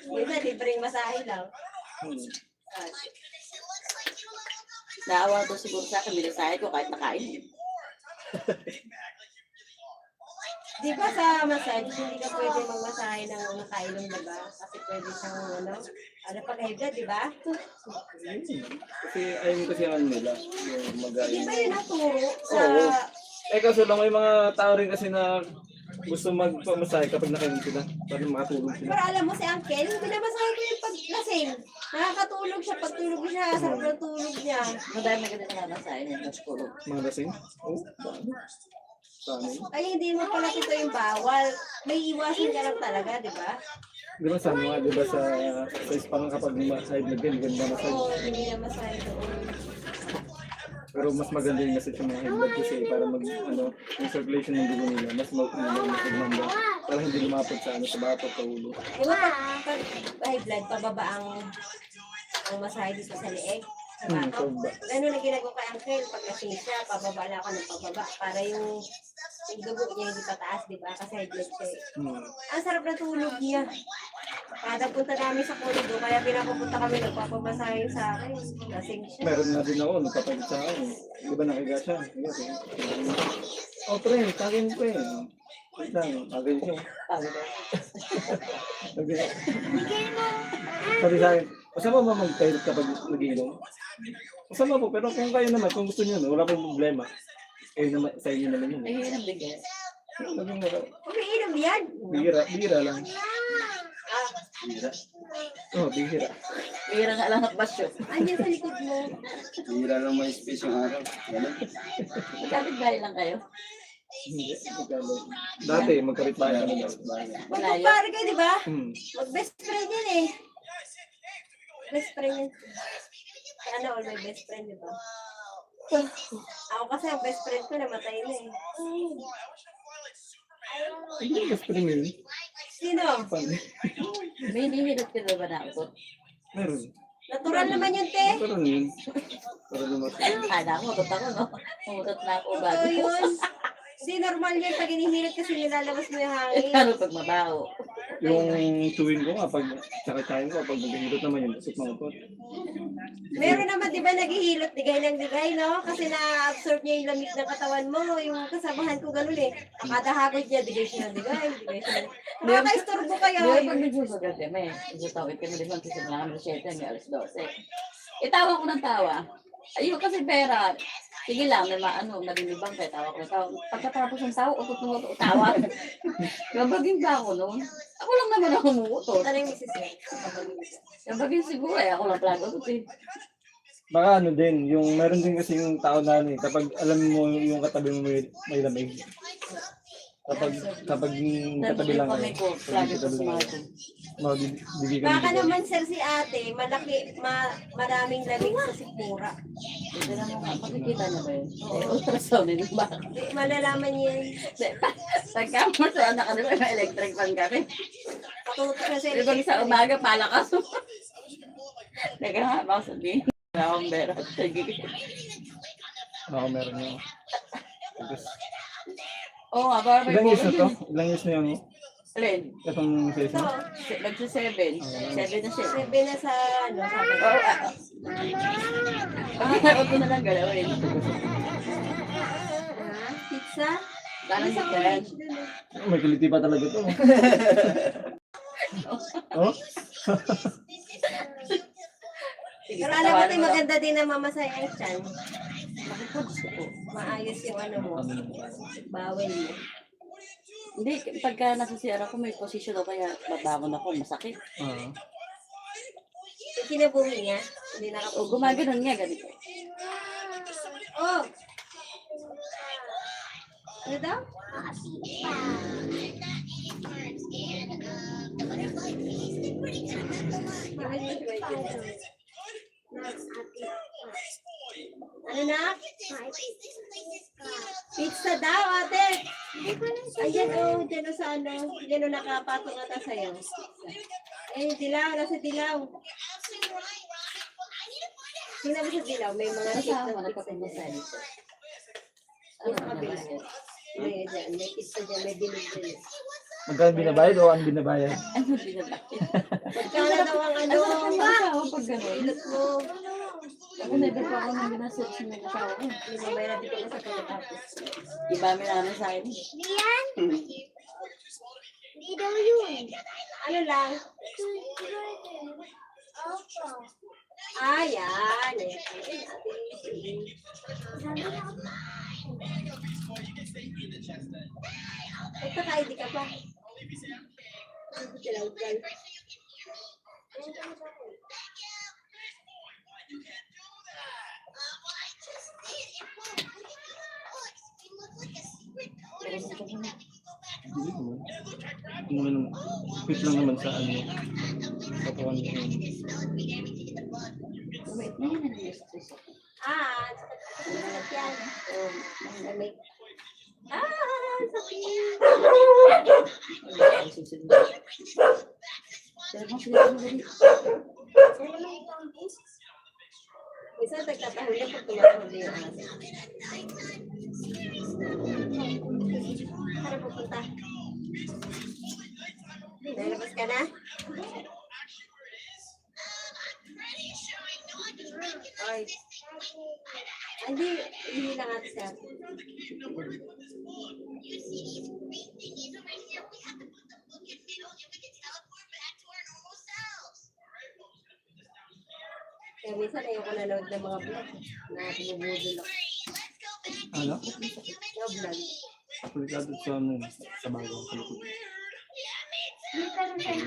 Minsan, libreng masahe lang. Naawa to siguro sa akin, binasahe ko kahit nakain. Di ba sa massage, hindi ka pwede magmasahe ng nakailong diba? Kasi pwede siyang ano pag high blood, di ba? Kasi ayun kasi ang nila. Yung Di magaling. ba yun naturo sa... Oo. Kaso lang may mga tao rin kasi na gusto magpamasahe kapag nakain sila. Para makatulog sila. Pero alam mo si Uncle, binamasahe ko yung paglasing. Nakakatulog siya, pagtulog niya, sarap ng tulog niya. Madami na ganito na nasa inyo, mas tulog. Mga lasing? Oo. Sana. Ay, hindi mo pala ito yung bawal. May iwasan ka lang talaga, di ba? Di ba sabi nga, di ba sa Ispangan kapag side leg yan, ganda na side. Oo, hindi na masahe doon. Pero mas maganda yung message yung mga high blood kasi para yung circulation ng dugo nila, mas magmanda. Para hindi lumapot sa sa batok, sa ulo. Di ba pag high blood, pababa ang masahe dito sa leeg? Sa batok. Ganun na ginagawa kay Uncle, pag lasing siya, pababa lang ako ng pababa para yung dugo niya hindi pataas, di ba? Kasi high blood siya. Ang sarap na tulog niya. Kada punta namin sa koridor, kaya pinapapunta kami, nagpapamasahe sa akin. Lasing siya. Meron na din ako, nagpapalit sa akin. Di ba nakiga siya? Higa siya. Oh, pre, tagin ko eh. Wait lang, tagin siya. Sabi sa akin, masama ba mag-pilot kapag nag-inom? Masama po, pero kung kayo naman, kung gusto niyo, wala pong problema. Naman, sa inyo naman yun. Ay, hirap din kaya. Umiinom yan. Bihira lang. Hira. Oh, bihira. Bihira nga lang at basyo. Andiyan sa likod mo. Hira lang may space yung araw. Ganun. Magkapit bahay lang kayo. Hindi, dati, magkapit-bahay kami. Malayo. Magpapare kayo, di ba? Hmm. Mag-best friend yan eh. Best friend yan. Sana all my best friend, di ba? Ako kasi ang best friend ko namatay na eh. Hindi, best friend mo yun. Sino? Paano? May hinihilot ka na ba na ako? Meron. Natural naman yun, te. Pero yun. Pero naman. Kala ko, ako, no? Pumutot na ako bago. Ito yun. Hindi normal yan pag inihilot kasi nilalabas mo yung hangin. Ano pag mabaho? Yung tuwing ko nga, pag tsaka-tsahin ko, pag naghihilot naman yun, kasi mga pot. Meron naman, di ba, naghihilot, digay ng digay, no? Kasi na-absorb niya yung lamig ng katawan mo. Yung kasamahan ko ganun eh. Kada hagod niya, digay siya ng digay, digay siya. Nakaka-istorbo kayo. Di ba pag nagsusugat kami, isutawid kami limang kasi mga kami 7, may alas 12. Itawa ko ng tawa. Ayun kasi pera. Sige lang, may narinibang kaya tawa ko ng tawa. Pagkatapos ng tawa, utot ng utot, tawa. Gabagin ba ako noon? Ako lang naman ako umuutot. Ano yung misis niya? Gabagin siguro eh, ako lang plago utot eh. Baka ano din, yung meron din kasi yung tao na ano eh, kapag alam mo yung katabi mo may lamig. Kapag yung katabi lang Kami ko, plago ko sa mga ito. bibigyan Baka naman, sir, si ate, maraming lamig sa sikmura. Ito na mo nga, makikita na ba yun? Eh, ultrasound eh, ba? Di, malalaman niya yun. Pagka mo sa anak ka na may electric fan kami. Patutok na sa Ibang sa umaga, palakas mo. Nagahaba ko sabihin. Wala akong bera. Sige. Ako meron yun. Oo nga, para may Ilang years na to? bukod. Ilang years na yun? Alin? Itong size Ito, mo? Nagsa-7. 7 na siya. 7 na sa, ano, sa akin. Oo, Ito na lang galawin. Pizza? Parang Sa dyan. orange dun eh. May kiliti pa talaga to. Oh? Pero alam mo tayo, maganda din na mamasaya ang tiyan. Bakit po gusto ko? Maayos yung ano mo, bawal mo. Hindi, pagka nasa CR ako may position ako kaya babangon ako, masakit. Ah. Yung kinabuhi niya, hindi O nakapugo. gumaganon nga, ganito. Oh! Ano daw? Ano na? Pizza daw, ate! Ayan o, dyan o sa ano, dyan o nakapatong ata sa'yo. Eh, dilaw, nasa dilaw. Tingnan mo sa dilaw, may mga Ano chips sa na mga pizza nagpapagmasa dyan. dito? Ano sa kabila? May dyan, may pizza dyan, may dilig dyan. Magkano binabayad o ang binabayad? Ano binabakit? Magkano daw ang ano, Ano ang asawa pag gano'n? ilot mo. Ako never pa ako nang ginasearch ng asawa ko. Hindi mo mayroon dito sa pagkatapos. Ibami namin sa akin. Diyan? Di daw yun. Ano lang? Opo. Ah, yan. Eh. Sabi na ako. Nagkaka-ID ka pa. Dilaw, dilaw. Hindi naman. Ano naman, fit lang naman sa ano. Sa kawan ko. Wait, na yun ang stress ako. Ah, sakit yan. Lamig. Ah, sakit. Ay, susunod. Pero mas susunod ulit. Minsan nagtatahuli pag tumatahuli yung aso. Para pupunta. Nalabas ka na? Ay. Hindi lang ate sa akin. Kaya minsan ayoko nanood ng mga vlog na bumubudol ako. Ano? Mga vlog. Aplikado sa ano, sa bagong kalukot. Hindi ka rin sa'yo.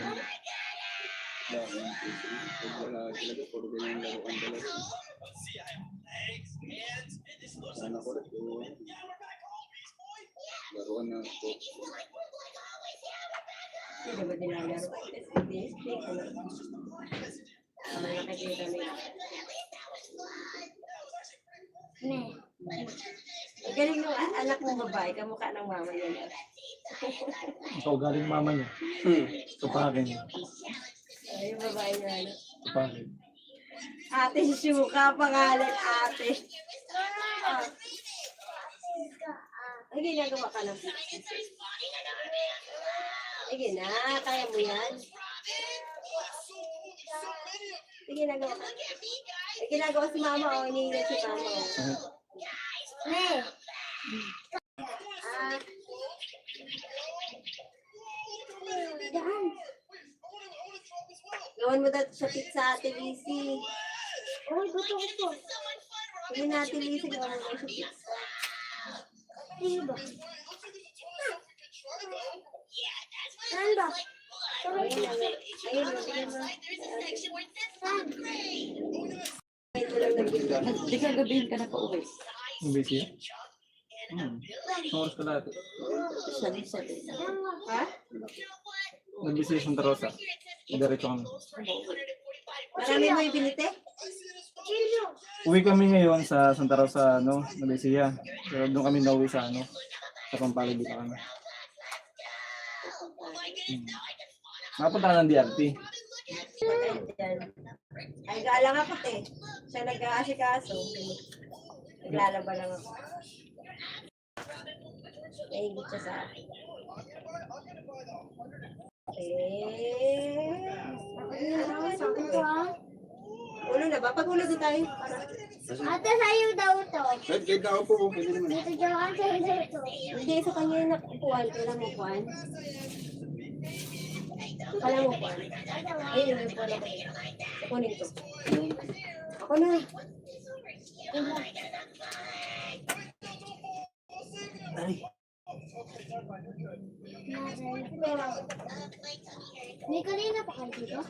Wala talaga, puro ganyan laruan talaga. Sana ko rin po. Laruan na po. Hindi ba nilalaro? Hindi. Ano nakikita nila? Ne. Ang galing ng anak mong babae, kamukha ng mama niya. Ikaw galing mama niya. Tupakin. Ay, yung babae niya, ano? Tupakin. Ate Shuka, pangalan ate. Ah. Ay, ginagawa ka ng pizza. Sige na, kaya mo yan. Sige, ginagawa ka. Ay, ginagawa si mama, o, iniingat si mama, o. Ne. Ah, Diyan. gawin mo dati sa pizza, Ate Lizzy. Uy, gusto ko po. Sige na, Ate Lizzy, gawin mo sa pizza. Sino ba? Saan ba? Ayun, ayun, ayun, Saan? Hindi ka gabihin ka na pa uwi. Ang busy yan? Oras ka lahat. Siya ni sabi. Ha? Nag-busy sa Santa Rosa. Diretso kami. Marami mo ibinite? Sino? Uwi kami ngayon sa Santa Rosa, no, Malaysia. Pero doon kami nauwi sa ano, sa Pampanga dito kami. Nakapunta ka ng DRT. Ay, galang ako, te. Siya nag-aasikaso. Naglalaba lang ako. Naingit siya sa akin. Papagulo din tayo. Ate, sa'yo daw to. Kahit ako po, pwede naman. Dito dyan, sa'yo daw to. Hindi, sa kanya yung nakupuan. Kailan mo puan? Kala mo puan? Ayun yung puan ako. Kukunin ko. Ako na. May kanina pa kayo dito?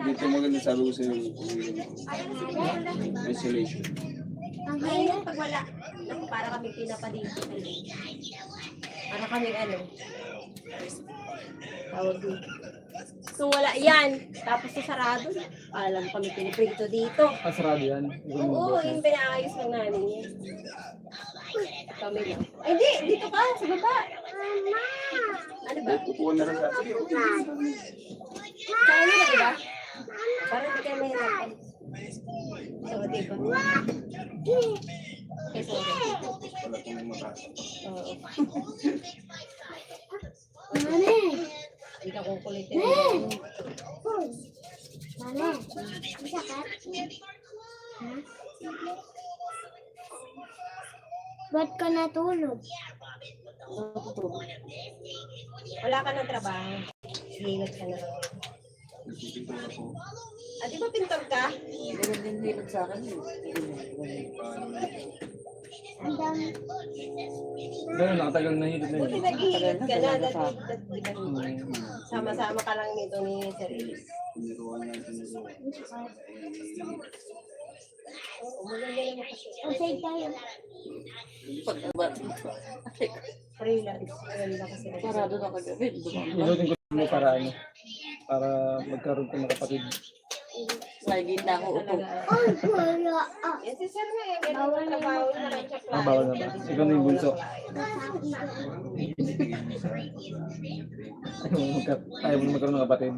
Dito maganda sabi ko sa'yo. Isolation. Ang Ayun, hina. pag wala. Naku, para kami pinapadito. Para kami ano. Tawag dito. Kung wala yan, tapos sarado, alam kami piniprito dito. Sarado yan. Oo, yung pinaayos ng namin yan. Kami lang. Ay, hindi, dito ka, sa baba. Ano ba? Kukuha na lang sa sige. Sa ano na, diba? Parang hindi kayo mahirapan. So, diba? Okay, sorry. Wala pong mataas. Oo. Mami! Hindi ka kukulitin. Mami! Isa ka? Ha? Ba't ka natulog? Wala ka ng trabaho. Hingot ka na. Nagpipintura po. Ah, di ba pintor ka? Ganun din hilot sa akin. Ang dami. Ganun, nakatagal na hilot na Buti yun. nag-iingat ka na. Sama-sama ka lang nito ni Sir Elise. Piniruan niya, piniruan. Maganda naman kasi. Usay tayo. Freelance. Maganda kasi. Sarado na kagabi. Hilutin ko mo para ano. Para magkaroon ko ng kapatid. Lagi na ako upo. Ay, wala. Ah, Yan si Sir na yan. Ganun ang trabaho niya na siya. Bawal na ba? Ikaw na yung bunso. Ayaw mo magkaroon ng kapatid.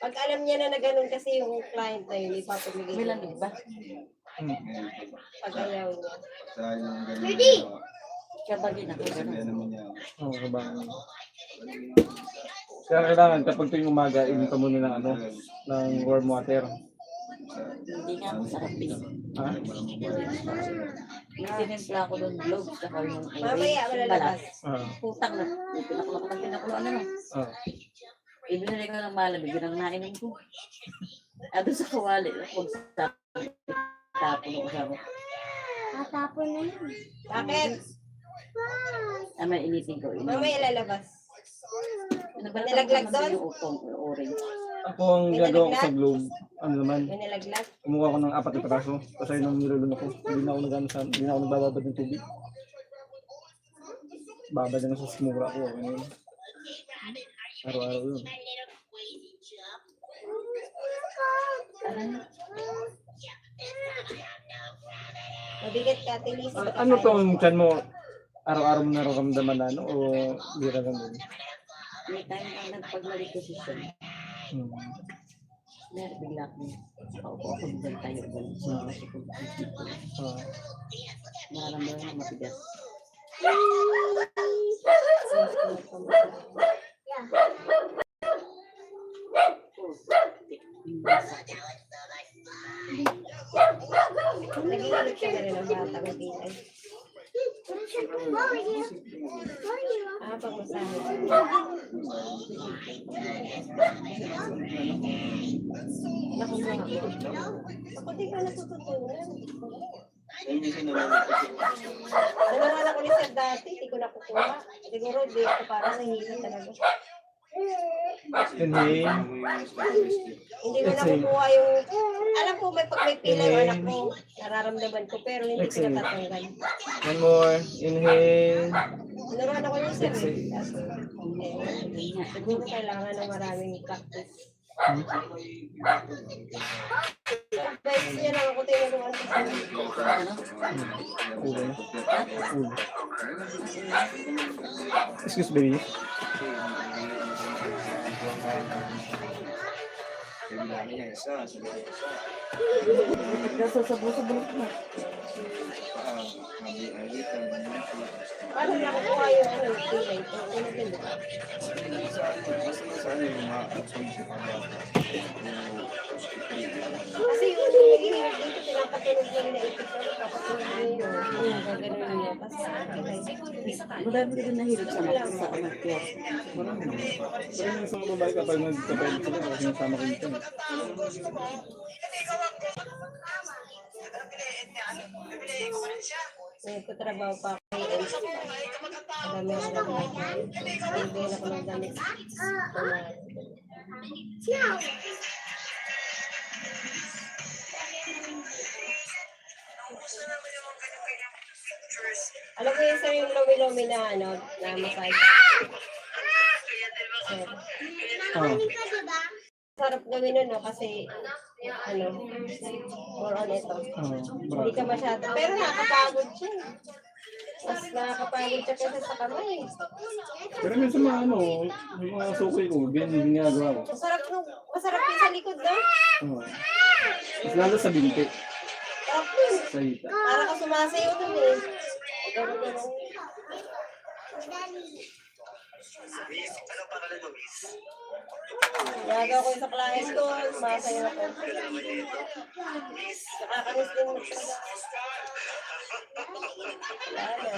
Pag alam niya na ganun kasi yung client na yun, ipapamigay May niya. lamig ba? Pag ayaw niya. Sayang yung ganun. Ready? Kabagin ako. Sabihan naman niya. Oo, kabang. Kaya kailangan kapag tuwing umaga, inom ka muna ng ano, ng warm water. Hindi nga masarap eh. Ha? Yung tinimpla ko doon gloves, saka yung Mamaya, malalabas. Ah. Putang na. Yung pinakulo ano no. Ah. Ibinili ko ng malamig, yun ang nainom ko. At doon sa kawali, kung tapon ako sa ako. tatapon na yun. Bakit? Ah, may initin ko. Mamaya lalabas. Nilaglag doon? Yung utong, yung orange. Ako ang gagawa ko sa globe. Ano naman, May nilaglag. kumuha ko ng 4 na piraso. Kasi yun ang nilulun ako. Hindi na ako hindi na ako nagbababad ng tubig. Babad na sa smura ko. Ano yun? Araw-araw yun. Mabigat ka, tinis. Ano to yung chan mo? Araw-araw mo nararamdaman na ano? O bira lang din? May time lang nagpagbalik ko siya. Meron bigla ko. Paupo ako dyan tayo. Kasi kung Ah. nararamdaman na matigas. Nag-iinit ka na rin ang bata ng pilay. Ah, pag masahe. Naku mo ako. Ako di ka natututunan. Ay, minsan nalaman ko siya. Nalaman ako ni Sir dati, hindi ko nakukuha. Siguro, di ako parang nahihila talaga. Inhale. Hindi ko nakukuha yung... Alam ko, pag may pilay yung anak ko, nararamdaman ko, pero hindi ko Exhale. natatanggal. One more. Inhale. Naroon ako yung Sir. Siguro kailangan ng maraming practice. Guys, niya lang ako tinuruan sa Sir. Ulo na. Ulo. Excuse baby. Sabi namin niya, isa. Sabi niya, isa. Nasasablo-sablo ko na. Paano nakukuha yung ano, yung pilay? Ano din ba? Saan yung mga absent sa mga Kasi yung hinihingi dito nakakatunog lang na ipit ko, nakakatunog niya yun. Gaganon niya. Tapos Madami ka din nahilig sa umakyat. Marami. Pero yung sa mga babae kapag nagkapayag sila, kasi nasama ko nito. nagtatrabaho pa ako kay MC. Marami ang trabaho ko. Nagbihan ako ng damit. Alam ko yun sir, yung lomi-lomi na ano, na massage. Sir. Sarap gawin nun, no? Kasi, ano, more on ito. Hindi ka masyado, pero nakakapagod siya. Mas nakakapagod siya kaysa sa kamay. Pero minsan mga ano, yung mga sukoy ko, ginagawa ko. Masarap yun sa likod, no? Oo. Mas lalo sa binti, Sarap yun. sa hita. Para ka sumasayo dun eh. Ganun. Nagawa ko yung sa client ko, sumasayo ako. Nakakamiss din mo. Wala na.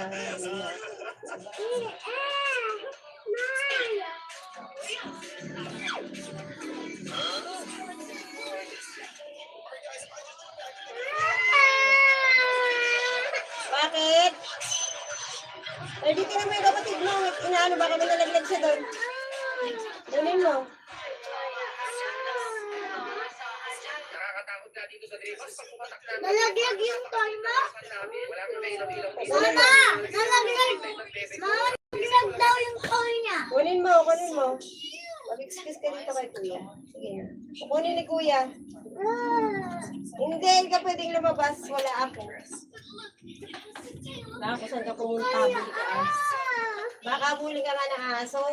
Bakit? Eh, di ka naman yung kapatid mo. Inaano ba kami nalaglag siya doon? Kunin mo. Nalaglag yung toy mo? Mama! Nalaglag! Mama, nalaglag daw yung toy niya. Kunin mo. Mag-excuse ka dito kay kuya. Sige na. Kunin ni kuya. Hindi ka pwedeng lumabas. Wala ako. Baka saan ka pumunta? Buli ka. Baka buli ka nga ng aso.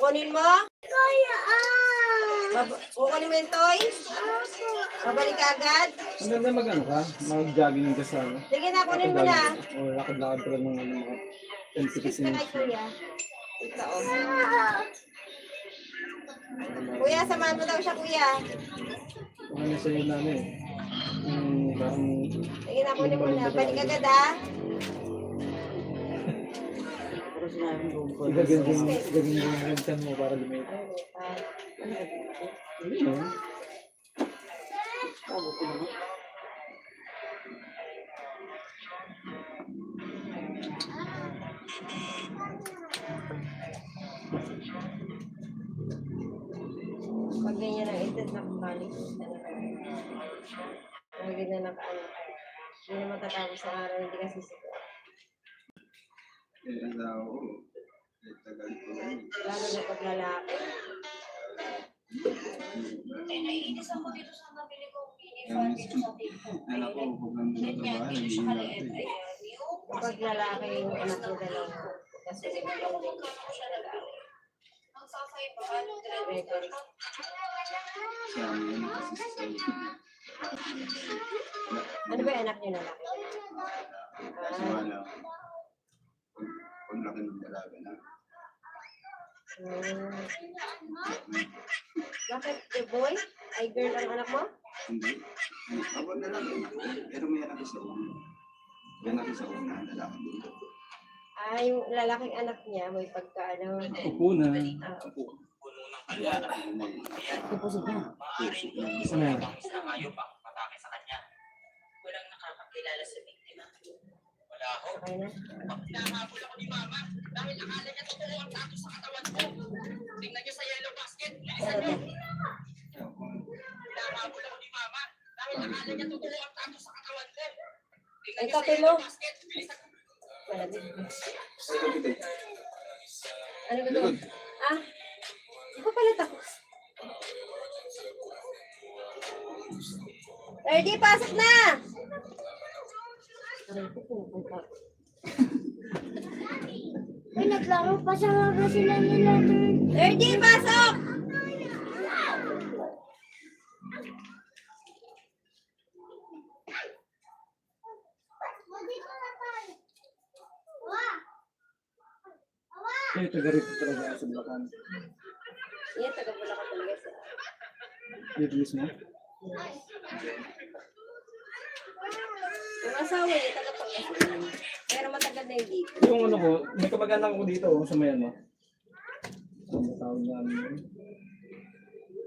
Kunin mo? Kaya Kukunin mo yung toy? Babalik ka agad? Ang ganda mag-ano ka, mag-jogging ka sa ano. Sige na, kunin mo na. O lakad-lakad ka lang ng ano, mga 10 Kiss na kay minutes. kuya. Ito, oh. Kuya, samahan mo daw siya, kuya. Ano sa inyo namin? Parang Sige na, kunin mo na. Balik agad, ah. Pero sinabi mo ko. igagandang yung rinsan mo para lumit. Hindi no? Tabo ko naman. Pag ganyan ang edad na kumalis. Pag ganyan na kaano. Hindi na matatapos sa araw, hindi kasi siguro. Ang tao ko. Tagal ko lang. Lalo na pag lalaki. Anak ko, huwag nang natabahan, nag-iingat eh. Pag lalaki yung anak mo dalawa. Kasi record. Sa amin, kasi sa Saudi. Ano ba yung anak niyo na laki? Kaso nga lang, pag laki ng dalaga na. Bakit the boy? Ay girl ang anak mo? Hindi. Abot na lang yun. Pero may anak isa una. May anak isa una, lalaki dito. Ay, yung lalaking anak niya, may pagkaano. Upo na. May anak yun na eh. Pupusog niya. Pusok lang. Isa na. Okay na? Ay, kape mo. Malamig. Ano ba ito? Ah, hindi ko pala tapos. Ready, pasok na! Aray ko, pupunta. May naglaro pa sa mga sila nila. Ready, pasok! Eh, taga rito talaga sa Bulacan. Yan, taga-Bulacan talaga siya. Dito mismo. Yung asawa niya, taga-Pangasinan. Pero matagal na yung dito. Yung ano ko, may kamag-anak ko dito sa may ano. Ano tawag na ano yun?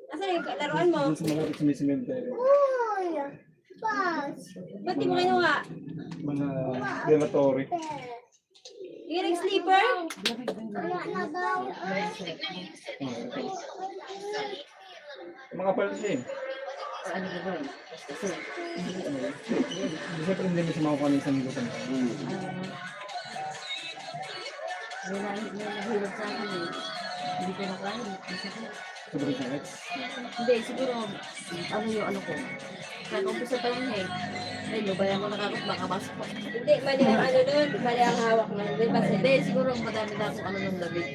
Asan yung laruan mo? Doon sa malapit sa may cemetery. Uy! Bas! Ba't di mo kinuha? Mga crematory. Yung nag-sleeper? Wala na daw. Mga pala siya eh. Ano ba ba? Kasi, Siyempre hindi mo siya makukuha ng isang lutan. may nahilog sa akin eh. Hindi ko na kaya. Sobrang sakit. Hindi, siguro, ano yung ano ko. Kaya umpisa pa lang eh. Ay, lubayan ko nakakot, baka pasok pa. Hindi, mali ang ano nun. Mali ang hawak nun. Di ba Hindi, siguro madami na akong ano ng labig.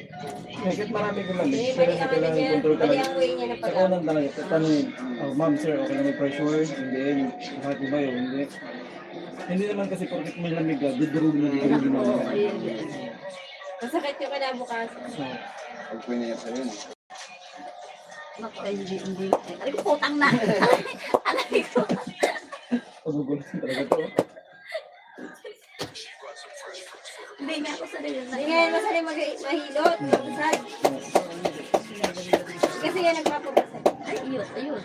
Kahit marami ko lang. Hindi, Pero mali ang ano kailangan niya. control Mali talaga. ang way niya na Sa pag unang talaga, tatanungin, oh, ma'am, sir, okay na may pressure? Hindi. Bakit po ba yun? Hindi. Hindi naman kasi porkit may lamig ka, didurugin na didurugin na. Oo, ayun. masakit yung kinabukasan. So, Pag pinayap sa yun. Naku, ay, hindi. Aray ko, putang na. Aray ko. pagugulat talaga to. Hindi nga ako sanay na. Hindi nga yan masali mahilot. Magbasag. Kasi yan nagpapabasag. Ay, ayun.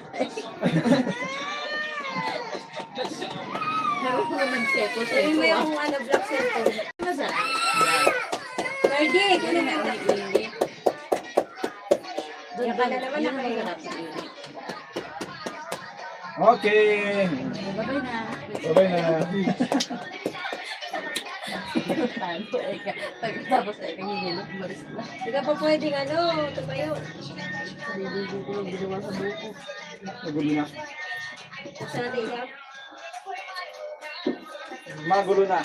Meron ko naman seko. Sabi mo yung ano, black circle. Masarap. Cardiac, ano Yun na ang ba? init. Doon, Yan pala naman yun ang nakainit. masarap sa init. Okay. Babay na. Babay na. Tanto, pagkatapos ay kanyang maris na. Hindi ka pa pwedeng ano, tumayo. Naliligo ko yung ginawa sa buko. Magulo na. Buksan natin siya. Magulo na.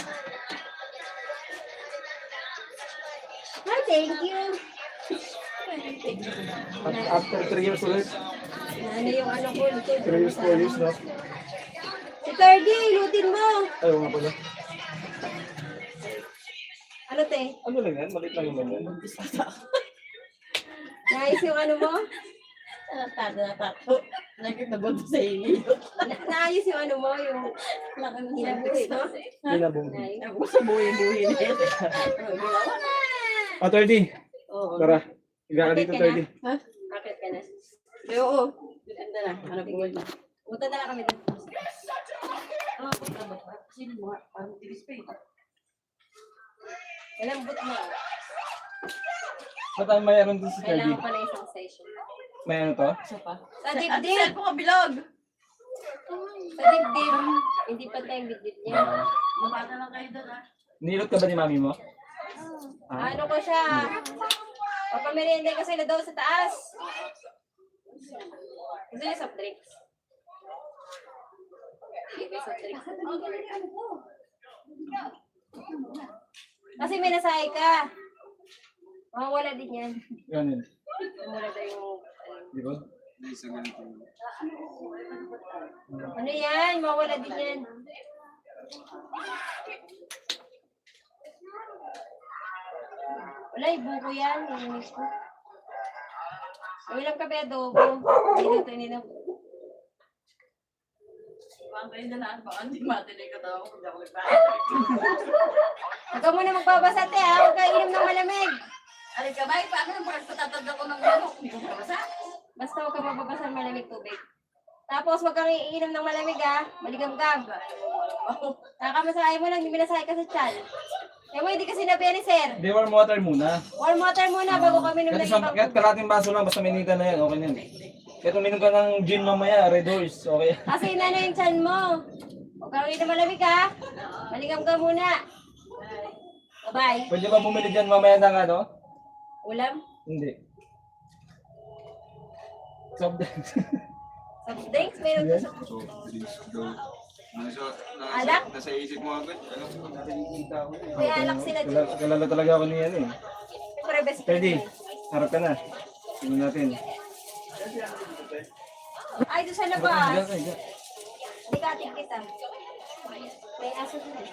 Hi, thank you. At after 3 years ulit. Ano yung ano ko, ito. 3 years, 4 years na. Si Cardi, lutin mo. Ayaw nga pala. Ano te? Ano lang yan? Maliit lang naman yan. Nice yung ano mo? Tato. Nagkitagot sa inyo. Naayos yung ano mo, yung hinabuhi, no? Hinabong. Nice. Ako sa buhay-buhay na yan. Ah, 30. Oo. Tara. Higa ka dito, 30. Bakit ka na? Oo. Ganda na. Hanap ko na. Punta na lang kami doon. Oo, punta ba? Sino mo? Parang tiris pa eh. Malambot mo. Ba't tayo mayroon din si 30? Kailangan pa na isang session. May ano to? Isa pa. Sa dibdib. ko bilog. Sa dibdib. Hindi pa tayong bidbid niya. Mabata lang kayo doon ah. Nilot ka ba ni mami mo? Ah. Ano ko siya? Papamerienda ko sila daw sa taas. Gusto niya soft drinks. May soft drinks. Kasi may nasahay ka. Mawawala din yan. Ganun. Mawala daw yung... Di ba? Ano yan? Mawawala din yan. Wala, buko yan. Nilinis ko. Ulam kape adobo. Ininom. Baka kayo na lang. Baka hindi matinig ka daw. Hindi ako Huwag ka muna magbabasa, te, ha? Huwag ka inom ng malamig. Aray ka ba? Paano yung parang patatanda ko ng ano? Hindi ko mabasa. Basta huwag ka magbabasa ng malamig tubig. Tapos huwag kang iinom ng malamig, ha? Maligam-gam. Nakakamasahay mo lang, hindi minasahay ka sa tiyan. Kaya mo, hindi kasi sinabi ni sir. Di warm water muna. Warm water muna bago kami nung Kahit isang kahit kalating baso lang, basta minita na yan, okay na yan. Kahit uminom ka ng gin mamaya, Red Horse, okay. Kasi na yung tiyan mo. Huwag kang iinom malamig, ha? Maligam-gam muna. Bye-bye. Pwede ba bumili dyan mamaya ng ano? Ulam? Hindi. Soft drinks. Soft drinks? Meron Yes. to So, drinks daw. Alak? Nasa isip mo agad. Ano? Nakikita ko. May alak sila dyan. Kalala talaga ako ni ano eh. Siyempre, best friend. 30. Harap ka na. Tingnan natin. Ay, doon sa Higa labas. ka, higa. Hindi ka ating kita. May aso dun eh.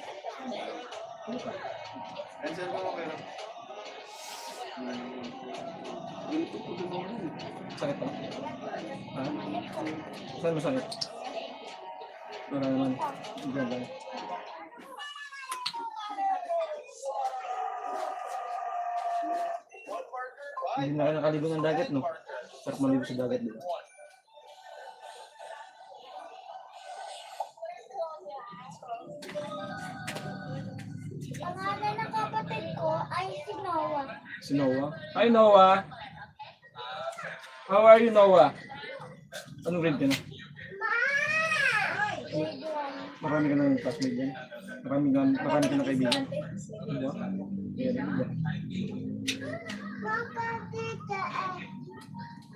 Cancel mo kayo. Ganito po din ako. Sakit pa? Ha? Saan masakit? Wala naman. Diyan lang. Hindi na kayo nakaligo ng dagat, no? Sarap maligo sa dagat, di ba? Pangalan ng kapatid ko ay si Noah. Si Noah. Hi, Noah! How are you, Noah? Anong grade ka na? Grade 1. Marami ka ng classmate dyan? Marami ka ng kaibigan? Diba? Yan, diba? Kapatid ka eh.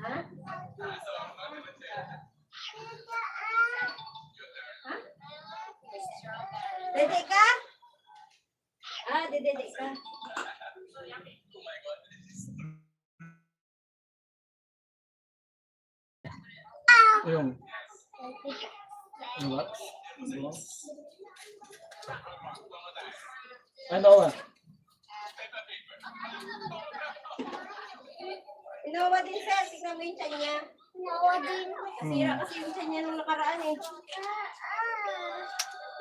Ha? Dede ka? Ah, dede ka. Ayun. Ano ba? Ano ba? Inawa din sir, tignan mo yung tiyan niya. Noah din. Sira kasi yung tiyan niya nung nakaraan eh.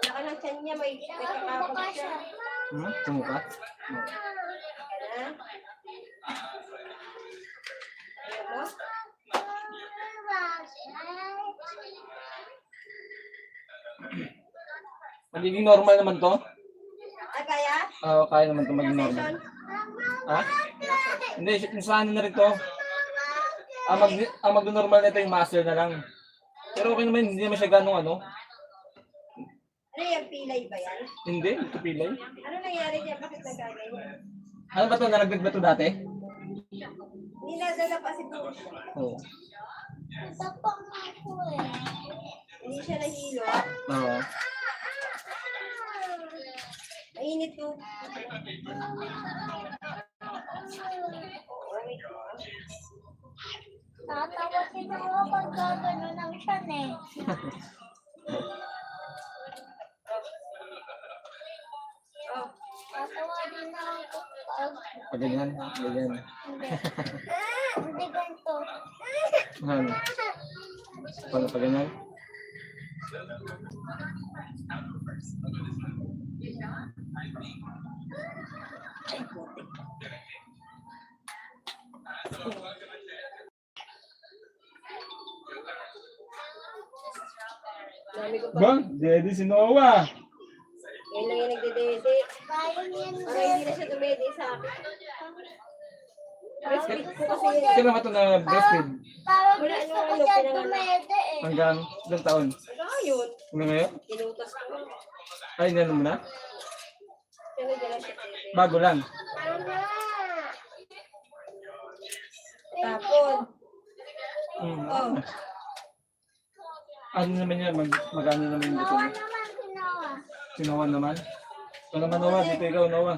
Laka ng tiyan niya, may kakapot Baka siya. siya. Tumuka? Ha? Ayaw mo? Magiging normal naman to? Ah, kaya? Oo, kaya naman to maging normal. Session? Ha? Hindi, sa ano na rin to? Ang mag-normal nito yung master na lang. Pero okay naman, hindi naman siya ganong ano. Ano yung pilay ba yan? Hindi, ito pilay. Ano nangyari niya? Bakit nagkaganyan? Ano ba to? Nalagdag ba to dati? Hindi nadala pa siguro siya. Oo. Tapang ako eh. Hindi siya nahilo. Oo. Mainit to. Tatawa si Noah pag gagano ng siyan eh. Oh. Tatawa din ako pag Pag ganyan, ganyan. hindi ganito. Ano? Paano pag ganyan? Dami ko pa. Ba? Daddy si Noah! Yan lang yung nagdedede. Kaya niyan Para hindi na siya dumede sa akin. Breastfeed ko kasi yun. Kailan ba ito na breastfeed? Parang Wala, gusto ano, ko ano, siya pinanganak. dumede eh. Hanggang ilang taon? Ayun. Hanggang ngayon? Kinutas ko. Ay, hindi mo na? Pero hindi na siya dede. Bago lang. Mama! Tapon. Oh. Ano naman yan? Mag-ano naman yung Noah dito? naman si Noah. Si Noah naman? Ito naman Noah, dito ikaw Noah.